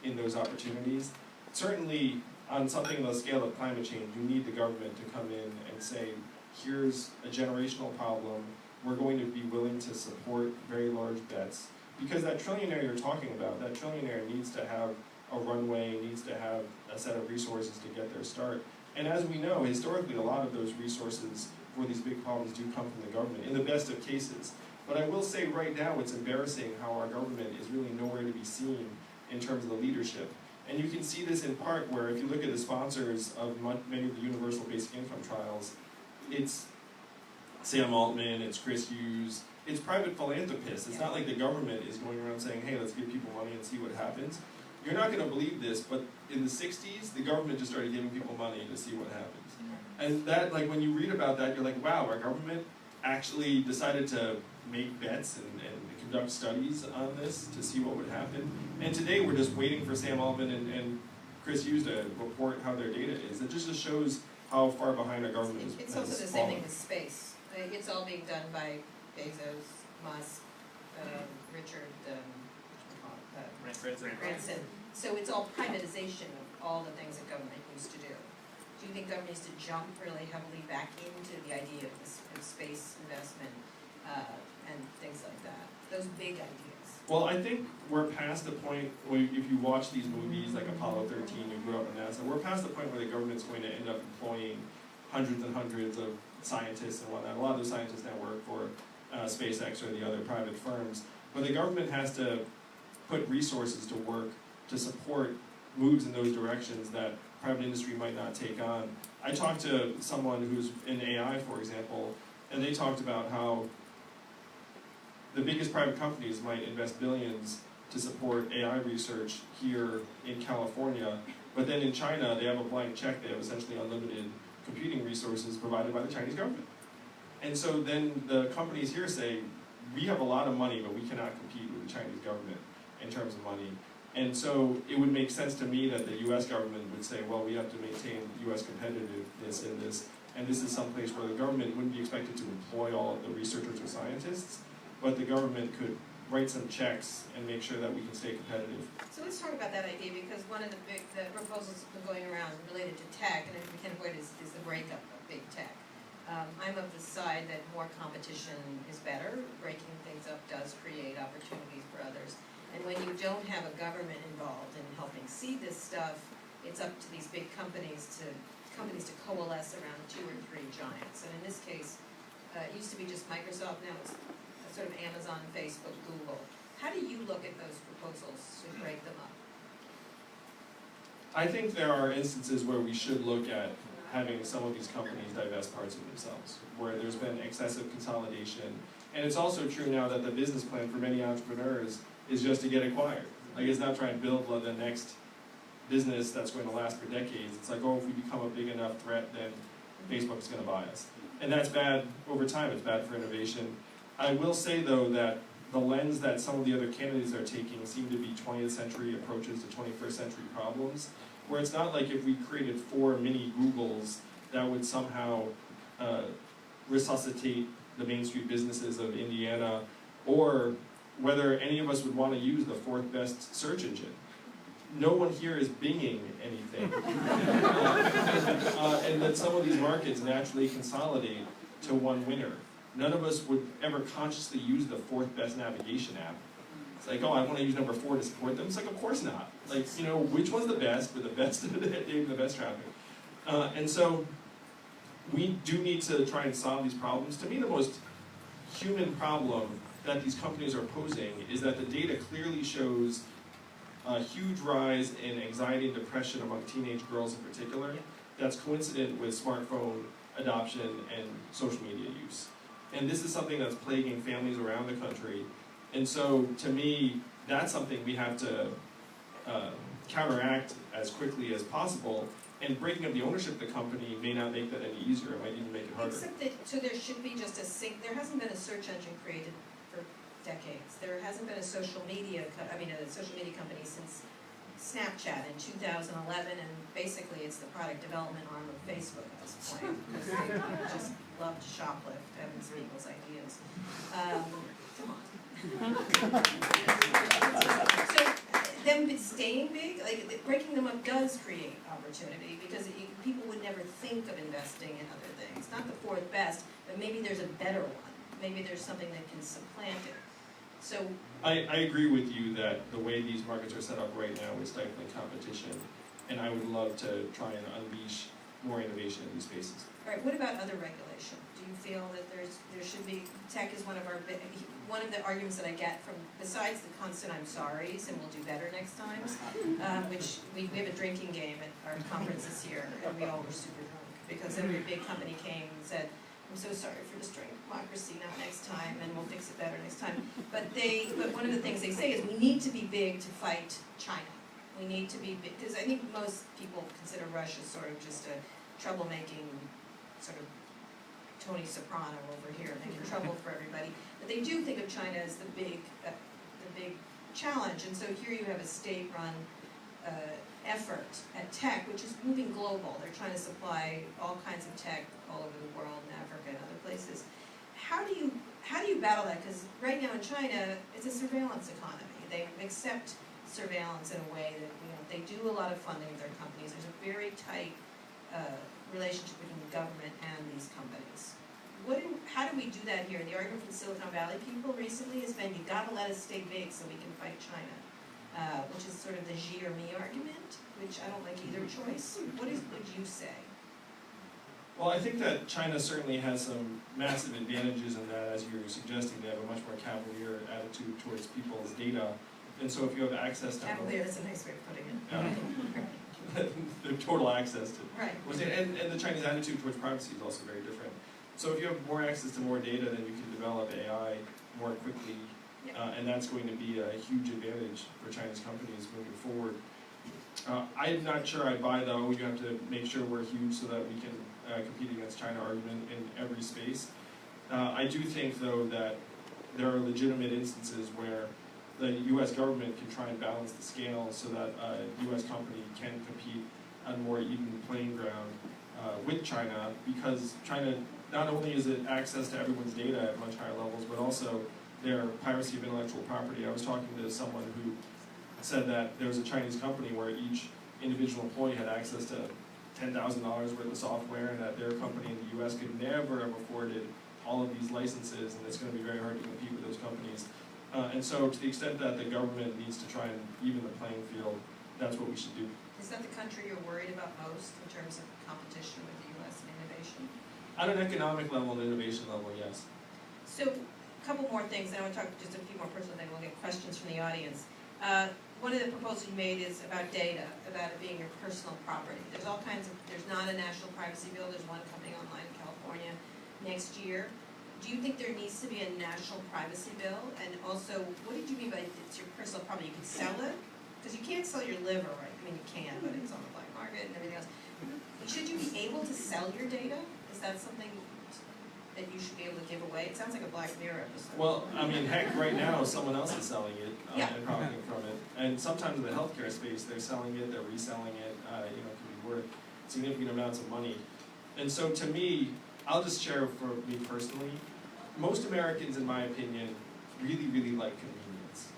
in those opportunities. Certainly, on something on the scale of climate change, you need the government to come in and say, here's a generational problem, we're going to be willing to support very large bets, because that trillionaire you're talking about, that trillionaire needs to have a runway, needs to have a set of resources to get their start. And as we know, historically, a lot of those resources for these big problems do come from the government, in the best of cases. But I will say right now, it's embarrassing how our government is really nowhere to be seen in terms of the leadership. And you can see this in part where if you look at the sponsors of many of the universal basic income trials, it's Sam Altman, it's Chris Hughes, it's private philanthropists. It's not like the government is going around saying, hey, let's give people money and see what happens. You're not going to believe this, but in the 60s, the government just started giving people money to see what happens. And that, like, when you read about that, you're like, wow, our government actually decided to make bets and conduct studies on this to see what would happen. And today, we're just waiting for Sam Altman and Chris Hughes to report how their data is. It just shows how far behind our government is. It's also the same thing with space. It's all being done by Bezos, Musk, Richard Branson. So it's all privatization of all the things that government used to do. Do you think government needs to jump really heavily back into the idea of this space investment and things like that? Those big ideas. Well, I think we're past the point where if you watch these movies like Apollo 13, you grew up in NASA, we're past the point where the government's going to end up employing hundreds and hundreds of scientists and whatnot. A lot of those scientists now work for SpaceX or the other private firms. But the government has to put resources to work to support moves in those directions that private industry might not take on. I talked to someone who's in AI, for example, and they talked about how the biggest private companies might invest billions to support AI research here in California, but then in China they have a blank check, they have essentially unlimited computing resources provided by the Chinese government. And so then the companies here say, we have a lot of money, but we cannot compete with the Chinese government in terms of money. And so it would make sense to me that the US government would say, well, we have to maintain US competitiveness in this, and this is some place where the government wouldn't be expected to employ all of the researchers or scientists, but the government could write some checks and make sure that we can stay competitive. So let's talk about that idea, because one of the proposals that's been going around related to tech, and if we can avoid is the breakup of big tech. I'm of the side that more competition is better. Breaking things up does create opportunities for others. And when you don't have a government involved in helping seed this stuff, it's up to these big companies to coalesce around 2 or 3 giants. And in this case, it used to be just Microsoft, now it's sort of Amazon, Facebook, Google. How do you look at those proposals to break them up? I think there are instances where we should look at having some of these companies divest parts of themselves, where there's been excessive consolidation. And it's also true now that the business plan for many entrepreneurs is just to get acquired. Like, it's not trying to build the next business that's going to last for decades. It's like, oh, if we become a big enough threat, then Facebook's going to buy us. And that's bad over time. It's bad for innovation. I will say, though, that the lens that some of the other candidates are taking seem to be 20th century approaches to 21st century problems, where it's not like if we created 4 mini Googles that would somehow resuscitate the Main Street businesses of Indiana, or whether any of us would want to use the 4th best search engine. No one here is binging anything. And that some of these markets naturally consolidate to one winner. None of us would ever consciously use the 4th best navigation app. It's like, oh, I want to use number 4 to support them. It's like, of course not. Like, you know, which one's the best with the best the best traffic? And so we do need to try and solve these problems. To me, the most human problem that these companies are posing is that the data clearly shows a huge rise in anxiety and depression among teenage girls in particular. That's coincident with smartphone adoption and social media use. And this is something that's plaguing families around the country. And so, to me, that's something we have to counteract as quickly as possible. And breaking up the ownership of the company may not make that any easier. It might even make it harder. Except that, so there should be just there hasn't been a search engine created for decades. There hasn't been a social media company since Snapchat in 2011, and basically it's the product development arm of Facebook at this point, because they just love to shoplift Evans people's ideas. Come on. So them staying big, like breaking them up does create opportunity, because people would never think of investing in other things. Not the 4th best, but maybe there's a better one. Maybe there's something that can supplant it. So I agree with you that the way these markets are set up right now is stifling competition, and I would love to try and unleash more innovation in these spaces. All right, what about other regulation? Do you feel that there should be, tech is one of the arguments that I get from, besides the constant I'm sorry's and we'll do better next time, which we have a drinking game at our conference this year, and we all were super drunk, because every big company came and said, I'm so sorry for destroying democracy, not next time, and we'll fix it better next time. But one of the things they say is we need to be big to fight China. We need to be big, because I think most people consider Russia sort of just a troublemaking sort of Tony Soprano over here, making trouble for everybody. But they do think of China as the big challenge. And so here you have a state-run effort at tech, which is moving global. They're trying to supply all kinds of tech all over the world, in Africa and other places. How do you battle that? Because right now in China, it's a surveillance economy. They accept surveillance in a way that, you know, they do a lot of funding of their companies. There's a very tight relationship between the government and these companies. How do we do that here? The argument from the Silicon Valley people recently has been, you've got to let us stay big so we can fight China, which is sort of the Xi or me argument, which I don't like either choice. What would you say? Well, I think that China certainly has some massive advantages in that, as you're suggesting, they have a much more cavalier attitude towards people's data. And so if you have access to... Cavalier is a nice way of putting it. The total access to... Right. And the Chinese attitude towards privacy is also very different. So if you have more access to more data, then you can develop AI more quickly. And that's going to be a huge advantage for Chinese companies moving forward. I'm not sure I buy, though, you have to make sure we're huge so that we can compete against China argument in every space. I do think, though, that there are legitimate instances where the U.S. government can try and balance the scale so that a U.S. company can compete on a more even playing ground with China, because China, not only is it access to everyone's data at much higher levels, but also their piracy of intellectual property. I was talking to someone who said that there was a Chinese company where each individual employee had access to $10,000 worth of software, and that their company in the U.S. could never have afforded all of these licenses, and it's going to be very hard to compete with those companies. And so to the extent that the government needs to try and even the playing field, that's what we should do. Is that the country you're worried about most in terms of competition with the U.S. in innovation? At an economic level and innovation level, yes. So, a couple more things, and I want to talk just a few more personal things, we'll get questions from the audience. One of the proposals you made is about data, about it being your personal property. There's all kinds of, there's not a national privacy bill, there's one coming online in California next year. Do you think there needs to be a national privacy bill? And also, what did you mean by it's your personal property? You can sell it? Because you can't sell your liver, right? I mean, you can, but it's on the black market and everything else. Should you be able to sell your data? Is that something that you should be able to give away? It sounds like a Black Mirror episode. Well, I mean, heck, right now someone else is selling it Yeah. and profiting from it. And sometimes in the healthcare space, they're selling it, they're reselling it. It can be worth significant amounts of money. And so to me, I'll just share for me personally, most Americans, in my opinion, really, really like convenience.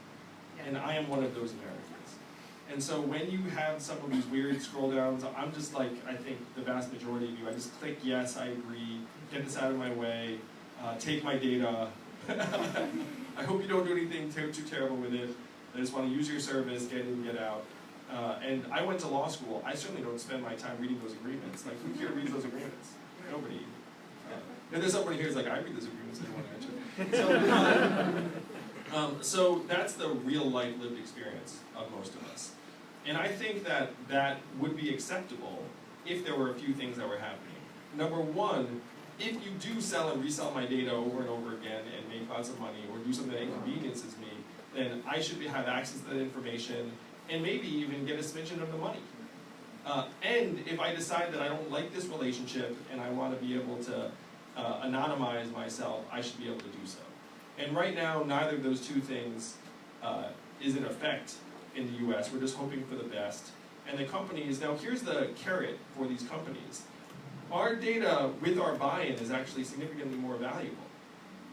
And I am one of those Americans. And so when you have some of these weird scroll downs, I'm just like, I think the vast majority of you, I just click yes, I agree, get this out of my way, take my data. I hope you don't do anything too terrible with it. I just want to use your service, get in, get out. And I went to law school. I certainly don't spend my time reading those agreements. Like, who here reads those agreements? Nobody. And there's somebody here who's like, I read those agreements, I didn't want to mention it. So that's the real life lived experience of most of us. And I think that that would be acceptable if there were a few things that were happening. Number one, if you do sell and resell my data over and over again and make lots of money, or do something that inconveniences me, then I should have access to that information and maybe even get a smidgen of the money. And if I decide that I don't like this relationship and I want to be able to anonymize myself, I should be able to do so. And right now, neither of those two things is in effect in the US. We're just hoping for the best. And the companies, now here's the carrot for these companies. Our data with our buy-in is actually significantly more valuable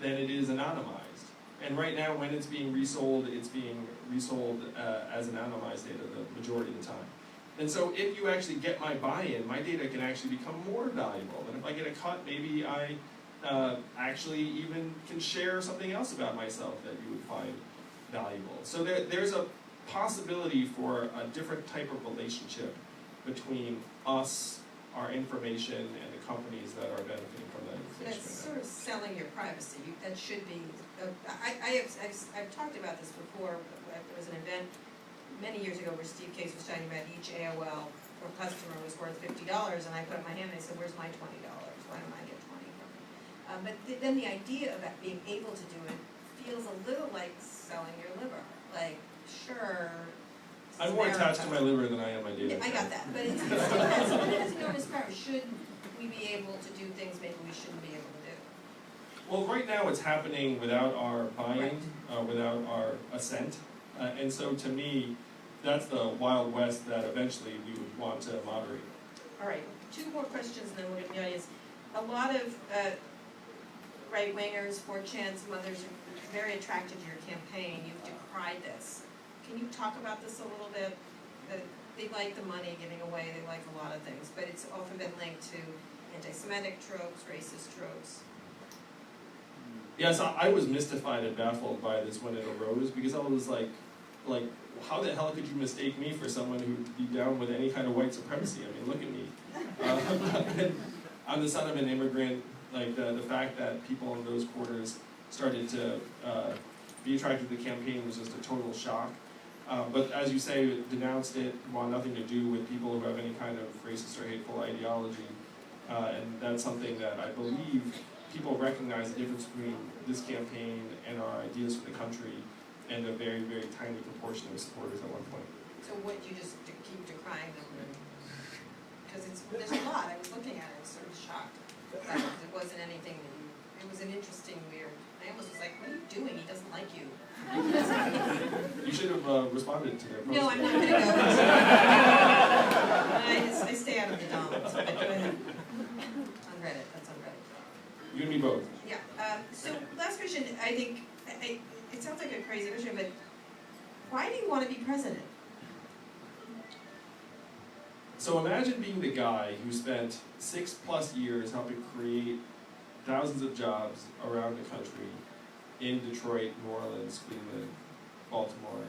than it is anonymized. And right now, when it's being resold as anonymized data the majority of the time. And so if you actually get my buy-in, my data can actually become more valuable. And if I get a cut, maybe I actually even can share something else about myself that you would find valuable. So there's a possibility for a different type of relationship between us, our information, and the companies that are benefiting from that So information. that's sort of selling your privacy. That should be. I've talked about this before. There was an event many years ago where Steve Case was talking about each AOL for customer was worth $50, and I put up my hand and I said, "Where's my $20? Why don't I get 20 from it?" But then the idea about being able to do it feels a little like selling your liver. Like, sure. I'm more attached to my liver than I am my data. I got that, but it has enormous power. Should we be able to do things maybe we shouldn't be able to do? Well, right now it's happening without our buy-in, without our assent. And so to me, that's the Wild West that eventually we would want to moderate. All right, two more questions and then we'll get to the audience. A lot of right-wingers, 4chan, some others are very attracted to your campaign. You've decried this. Can you talk about this a little bit? They like the money giving away, they like a lot of things, but it's often been linked to anti-Semitic tropes, racist tropes. Yes, I was mystified and baffled by this when it arose, because I was like, how the hell could you mistake me for someone who'd be down with any kind of white supremacy? I mean, look at me. I'm the son of an immigrant. Like the fact that people in those quarters started to be attracted to the campaign was just a total shock. But as you say, denounced it, want nothing to do with people who have any kind of racist or hateful ideology. And that's something that I believe people recognize the difference between this campaign and our ideas for the country, and a very, very tiny proportion of supporters at one point. So would you just keep decrying them? Because there's a lot. I was looking at it, I was sort of shocked. It wasn't anything that it was an interesting, weird, I almost was like, what are you doing? He doesn't like you. should have responded to their post. No, I'm not going to go. I stay out of the DOMs, but go ahead. On Reddit, that's on Reddit. You and me both. Yeah, so last question, I think, it sounds like a crazy question, but why do you want to be president? So imagine being the guy who spent 6+ years helping create thousands of jobs around the country in Detroit, New Orleans, Cleveland, Baltimore,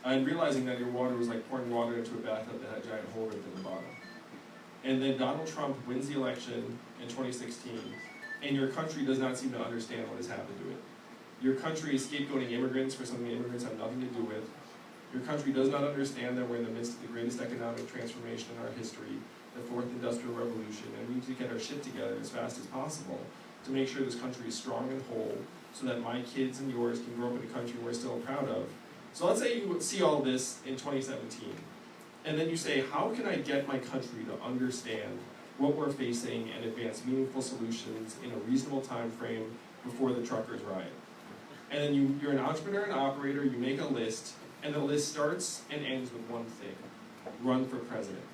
and realizing that your water was like pouring water into a bathtub that had a giant hole ripped in the bottom. And then Donald Trump wins the election in 2016, and your country does not seem to understand what has happened to it. Your country is scapegoating immigrants for something immigrants have nothing to do with. Your country does not understand that we're in the midst of the greatest economic transformation in our history, the fourth industrial revolution, and we need to get our shit together as fast as possible to make sure this country is strong and whole so that my kids and yours can grow up in a country we're still proud of. So let's say you see all this in 2017, and then you say, how can I get my country to understand what we're facing and advance meaningful solutions in a reasonable time frame before the truckers riot? And then you're an entrepreneur and operator, you make a list, and the list starts and ends with one thing: run for president.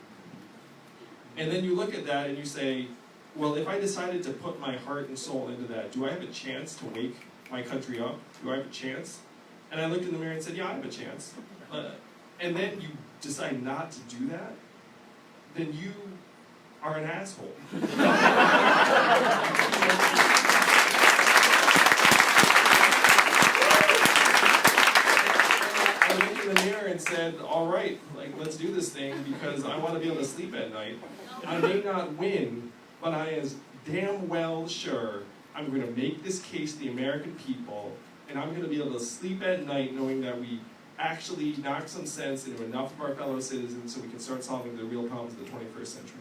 And then you look at that and you say, well, if I decided to put my heart and soul into that, do I have a chance to wake my country up? Do I have a chance? And I looked in the mirror and said, yeah, I have a chance. And then you decide not to do that, then you are an asshole. I looked in the mirror and said, all right, let's do this thing because I want to be able to sleep at night. I may not win, but I am damn well sure I'm going to make this case to the American people, and I'm going to be able to sleep at night knowing that we actually knocked some sense into enough of our fellow citizens so we can start solving the real problems of the 21st century.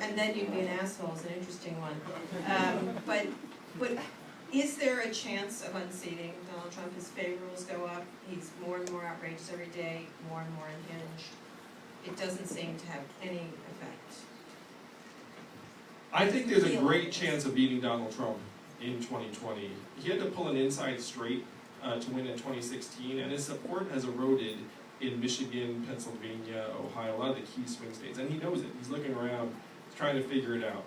And then you'd be an asshole is an interesting one. But is there a chance of unseating Donald Trump? His favorites go up. He's more and more outrageous every day, more and more unhinged. It doesn't seem to have any effect. I think there's a great chance of beating Donald Trump in 2020. He had to pull an inside straight to win in 2016, and his support has eroded in Michigan, Pennsylvania, Ohio, a lot of the key swing states, and he knows it. He's looking around, trying to figure it out.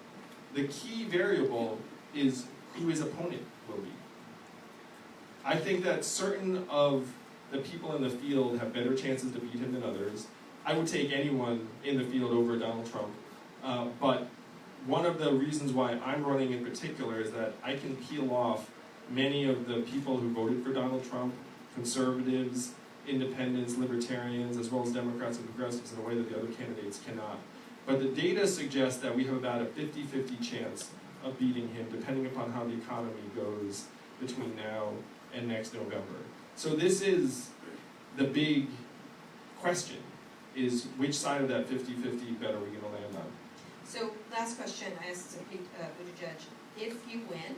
The key variable is who his opponent will be. I think that certain of the people in the field have better chances to beat him than others. I would take anyone in the field over Donald Trump, but one of the reasons why I'm running in particular is that I can peel off many of the people who voted for Donald Trump, conservatives, independents, libertarians, as well as Democrats and progressives in a way that the other candidates cannot. But the data suggests that we have about a 50-50 chance of beating him, depending upon how the economy goes between now and next November. So this is the big question, is which side of that 50-50 bet are we going to land on? So last question I asked Pete Buttigieg. If you win,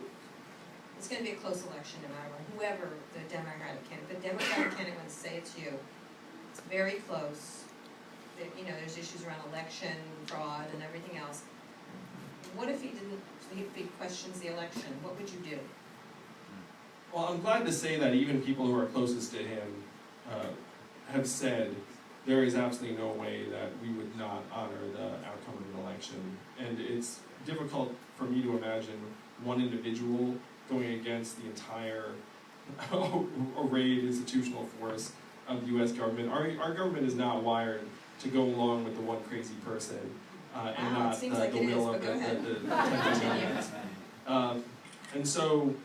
it's going to be a close election no matter what, whoever the Democratic candidate. The Democratic candidate wants to say it's you. It's very close. There's issues around election fraud and everything else. What if he questions the election? What would you do? Well, I'm glad to say that even people who are closest to him have said there is absolutely no way that we would not honor the outcome of an election. And it's difficult for me to imagine one individual going against the entire arrayed institutional force of the U.S. government. Our government is not wired to go along with the one crazy person and not the will of the 10%. And so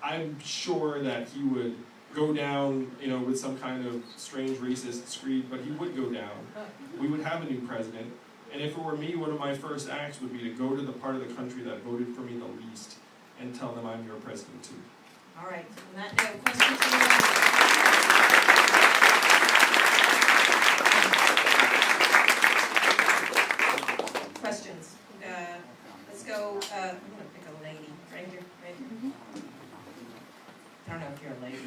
I'm sure that he would go down, with some kind of strange racist screed, but he would go down. We would have a new president, and if it were me, one of my first acts would be to go to the part of the country that voted for me the least and tell them I'm your president too. All right, on that note, questions from the audience? Questions? Let's go, I'm going to pick a lady, right here. I don't know if you're a lady.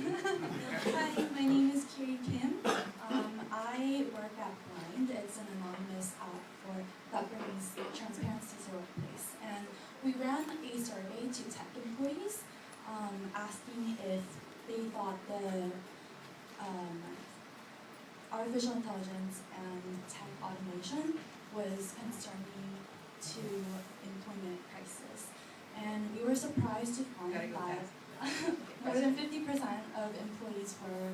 Hi, my name is Carrie Kim. I work at Blind. It's an anonymous app for a survey to tech employees asking if they thought the artificial intelligence and tech automation was concerning to employment crisis. And we were surprised to find Gotta go that fast. more than 50% of employees were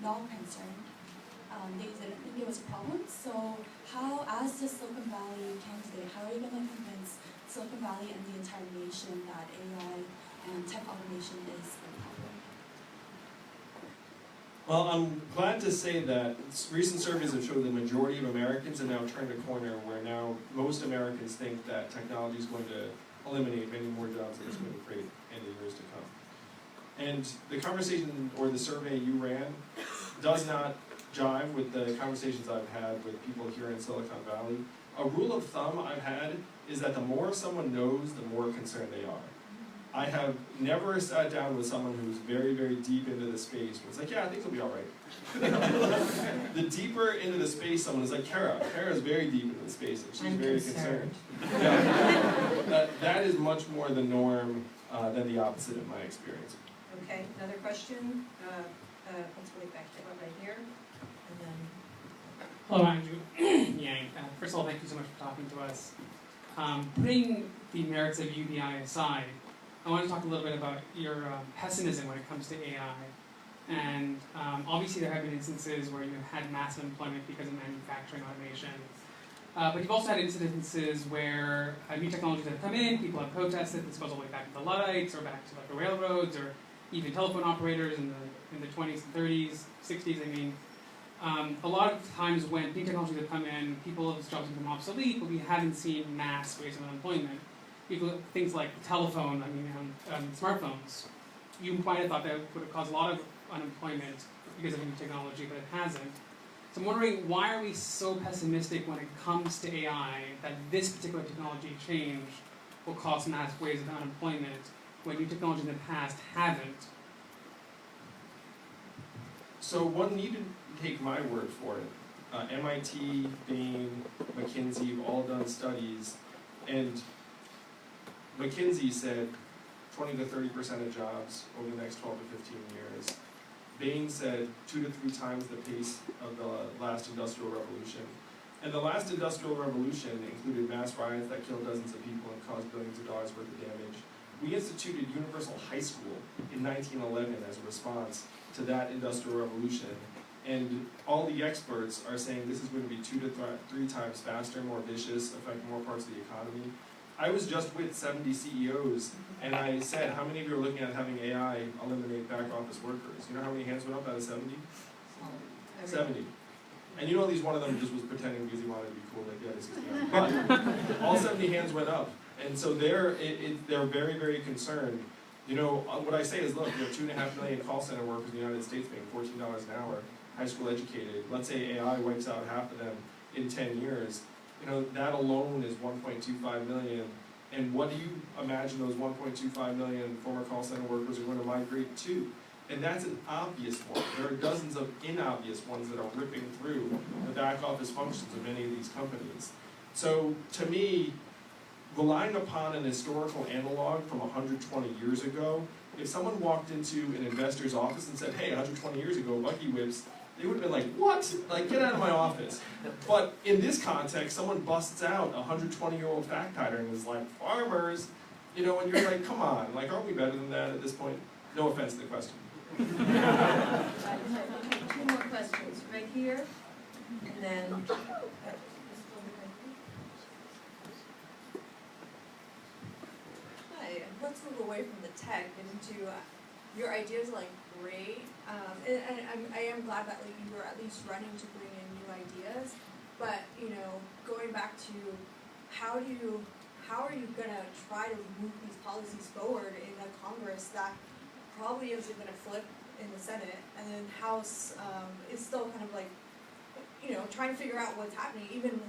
not concerned. They didn't think it was a problem. So how, as the Silicon Valley candidate, how are you going to convince Silicon Valley and the entire nation that AI and tech automation is a problem? Well, I'm glad to say that recent surveys have shown the majority of Americans have now turned a corner where now most Americans think that technology is going to eliminate many more jobs than it's going to create in the years to come. And the conversation or the survey you ran does not jive with the conversations I've had with people here in Silicon Valley. A rule of thumb I've had is that the more someone knows, the more concerned they are. I have never sat down with someone who's very, very deep into the space where it's like, yeah, I think it'll be all right. The deeper into the space someone is like, Kara's very deep into the space and she's very concerned. Yeah. That is much more the norm than the opposite in my experience. Okay, another question? Let's wait back here, right here, and then. Hello, Andrew Yang. First of all, thank you so much for talking to us. Putting the merits of UBI aside, I want to talk a little bit about your pessimism when it comes to AI. And obviously there have been instances where you've had massive employment because of manufacturing automation. But you've also had incidences where new technologies have come in, people have protested. This goes all the way back to the Luddites, or back to like the railroads, or even telephone operators in the 20s and 30s, 60s. I mean, a lot of times when new technologies have come in, people's jobs become obsolete, but we haven't seen mass waves of unemployment. People, things like the telephone, smartphones. You might have thought that would have caused a lot of unemployment because of new technology, but it hasn't. So I'm wondering, why are we so pessimistic when it comes to AI that this particular technology change will cause mass waves of unemployment when new technologies in the past haven't? So one needn't take my word for it. MIT, Bain, McKinsey have all done studies, and McKinsey said 20 to 30% of jobs over the next 12 to 15 years. Bain said 2 to 3 times the pace of the last industrial revolution. And the last industrial revolution included mass riots that killed dozens of people and caused billions of dollars worth of damage. We instituted universal high school in 1911 as a response to that industrial revolution. And all the experts are saying this is going to be 2 to 3 times faster, more vicious, affect more parts of the economy. I was just with 70 CEOs, and I said, how many of you are looking at having AI eliminate back office workers? You know how many hands went up out of 70? 70. And you know at least one of them just was pretending because he wanted to be cool, like the other 69. But all 70 hands went up. And so they're very, very concerned. You know, what I say is, look, you have 2.5 million call center workers in the United States making $14 an hour, high school educated. Let's say AI wipes out half of them in 10 years. You know, that alone is 1.25 million. And what do you imagine those 1.25 million former call center workers are going to migrate to? And that's an obvious one. There are dozens of inobvious ones that are ripping through the back office functions of many of these companies. So to me, relying upon an historical analog from 120 years ago, if someone walked into an investor's office and said, hey, 120 years ago, Bucky whips, they would have been like, what? Like, get out of my office. But in this context, someone busts out a 120-year-old fact pattern and is like, farmers, you know, and you're like, come on, like, aren't we better than that at this point? No offense to the question. Two more questions, right here, and then. Hi, let's move away from the tech into your ideas like great, and I am glad that like, you were at least running to bring in new ideas, but you know, going back to how are you gonna try to move these policies forward in a Congress that probably isn't gonna flip in the Senate, and then House is still kind of like, you know, trying to figure out what's happening even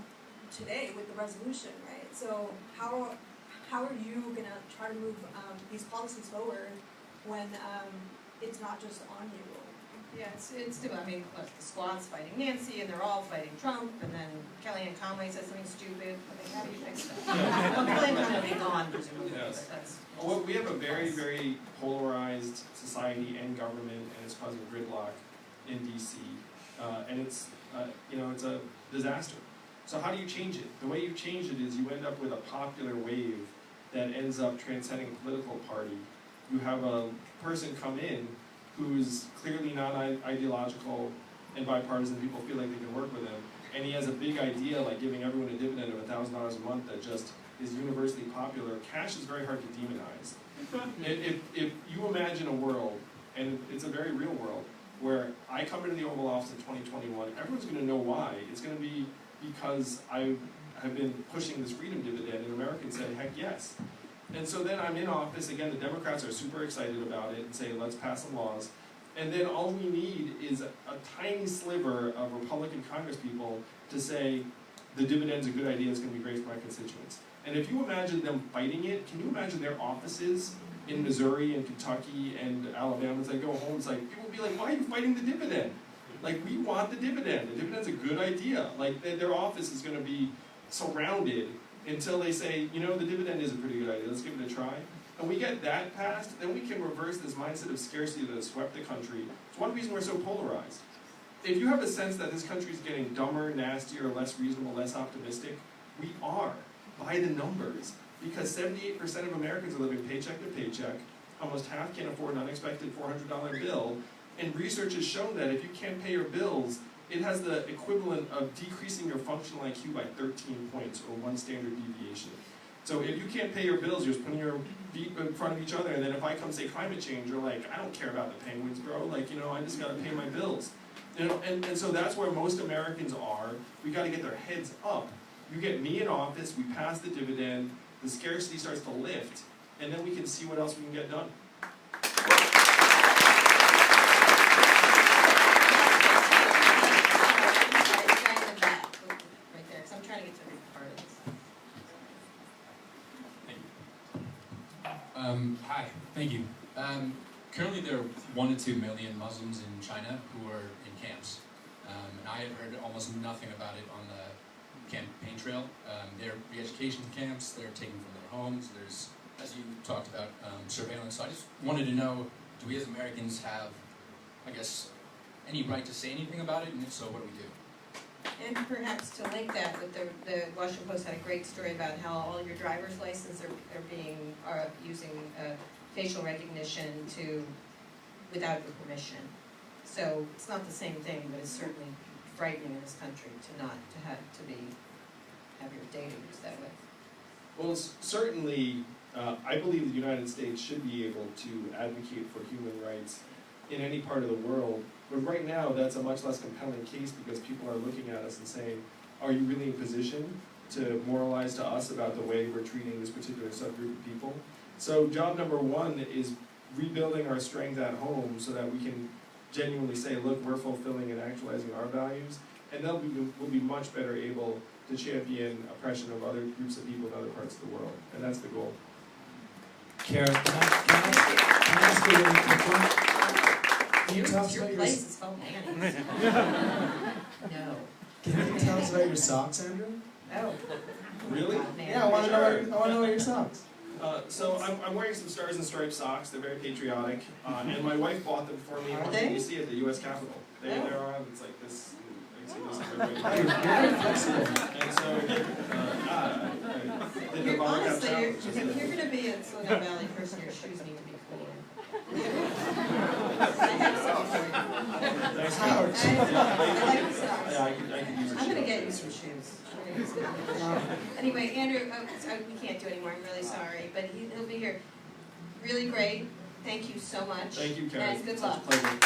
today with the resolution, right? So how are you gonna try to move these policies forward when it's not just on you? Yeah, it's I mean, look, the squad's fighting Nancy, and they're all fighting Trump, and then Kellyanne Conway says something stupid. I mean, how do you fix that? Well, Kellyanne Conway will be gone, presumably, Yes. but that's. Well, we have a very, very polarized society and government, and it's causing gridlock in DC, and it's it's a disaster. So how do you change it? The way you change it is you end up with a popular wave that ends up transcending a political party. You have a person come in who's clearly not ideological and bipartisan. People feel like they can work with him, and he has a big idea like giving everyone a dividend of $1,000 a month that just is universally popular. Cash is very hard to demonize. If you imagine a world, and it's a very real world, where I come into the Oval Office in 2021, everyone's going to know why. It's going to be because I have been pushing this Freedom Dividend, and Americans say, heck yes. And so then I'm in office, again, the Democrats are super excited about it and say, let's pass some laws. And then all we need is a tiny sliver of Republican congresspeople to say, the dividend's a good idea, it's going to be great for my constituents. And if you imagine them fighting it, can you imagine their offices in Missouri and Kentucky and Alabama as they go home? It's like, people will be like, why are you fighting the dividend? Like, we want the dividend. The dividend's a good idea. Like, their office is going to be surrounded until they say, the dividend is a pretty good idea, let's give it a try. And we get that passed, then we can reverse this mindset of scarcity that has swept the country. It's one reason we're so polarized. If you have a sense that this country is getting dumber, nastier, less reasonable, less optimistic, we are, by the numbers. Because 78% of Americans are living paycheck to paycheck, almost half can't afford an unexpected $400 bill, and research has shown that if you can't pay your bills, it has the equivalent of decreasing your functional IQ by 13 points, or 1 standard deviation. So if you can't pay your bills, you're just putting your feet in front of each other, and then if I come say climate change, you're like, I don't care about the penguins, bro, like, I just gotta pay my bills. And so that's where most Americans are. We gotta get their heads up. You get me in office, we pass the dividend, the scarcity starts to lift, and then we can see what else we can get done. Hi, thank you. Currently there are 1 to 2 million Muslims in China who are in camps. And I have heard almost nothing about it on the campaign trail. There are re-education camps, they're taken from their homes, there's, as you talked about, surveillance. So I just wanted to know, do we as Americans have, I guess, any right to say anything about it? And if so, what do we do? And perhaps to link that with the Washington Post had a great story about how all your driver's licenses are using facial recognition without your permission. So it's not the same thing, but it's certainly frightening in this country to have your data used that way. Well, certainly, I believe the United States should be able to advocate for human rights in any part of the world. But right now, that's a much less compelling case because people are looking at us and saying, are you really in position to moralize to us about the way we're treating this particular subgroup of people? So job number 1 is rebuilding our strength at home so that we can genuinely say, look, we're fulfilling and actualizing our values, and then we'll be much better able to champion oppression of other groups of people in other parts of the world, and that's the goal. Karen, can I ask you a really quick one? Can you tell us Your about place is called Manny's. No. Can you tell us about your socks, Andrew? Oh. Really? God, man. Yeah, I want to know about your socks. So I'm wearing some Stars and Stripes socks. They're very patriotic, and my wife bought them for me in Are Washington, they? D.C. at the U.S. Capitol. They're on. It's like this. You're very flexible. And so, did the bottom have Honestly, towels? if you're going to be a Silicon Valley person, your shoes need to be clean. Nice I job. like the socks. Yeah, I could use a I'm going to shoe. get you some shoes. Anyway, Andrew, we can't do anymore. I'm really sorry, but he'll be here. Really great. Thank you so much. Thank you, Karen. And good Such a luck. pleasure.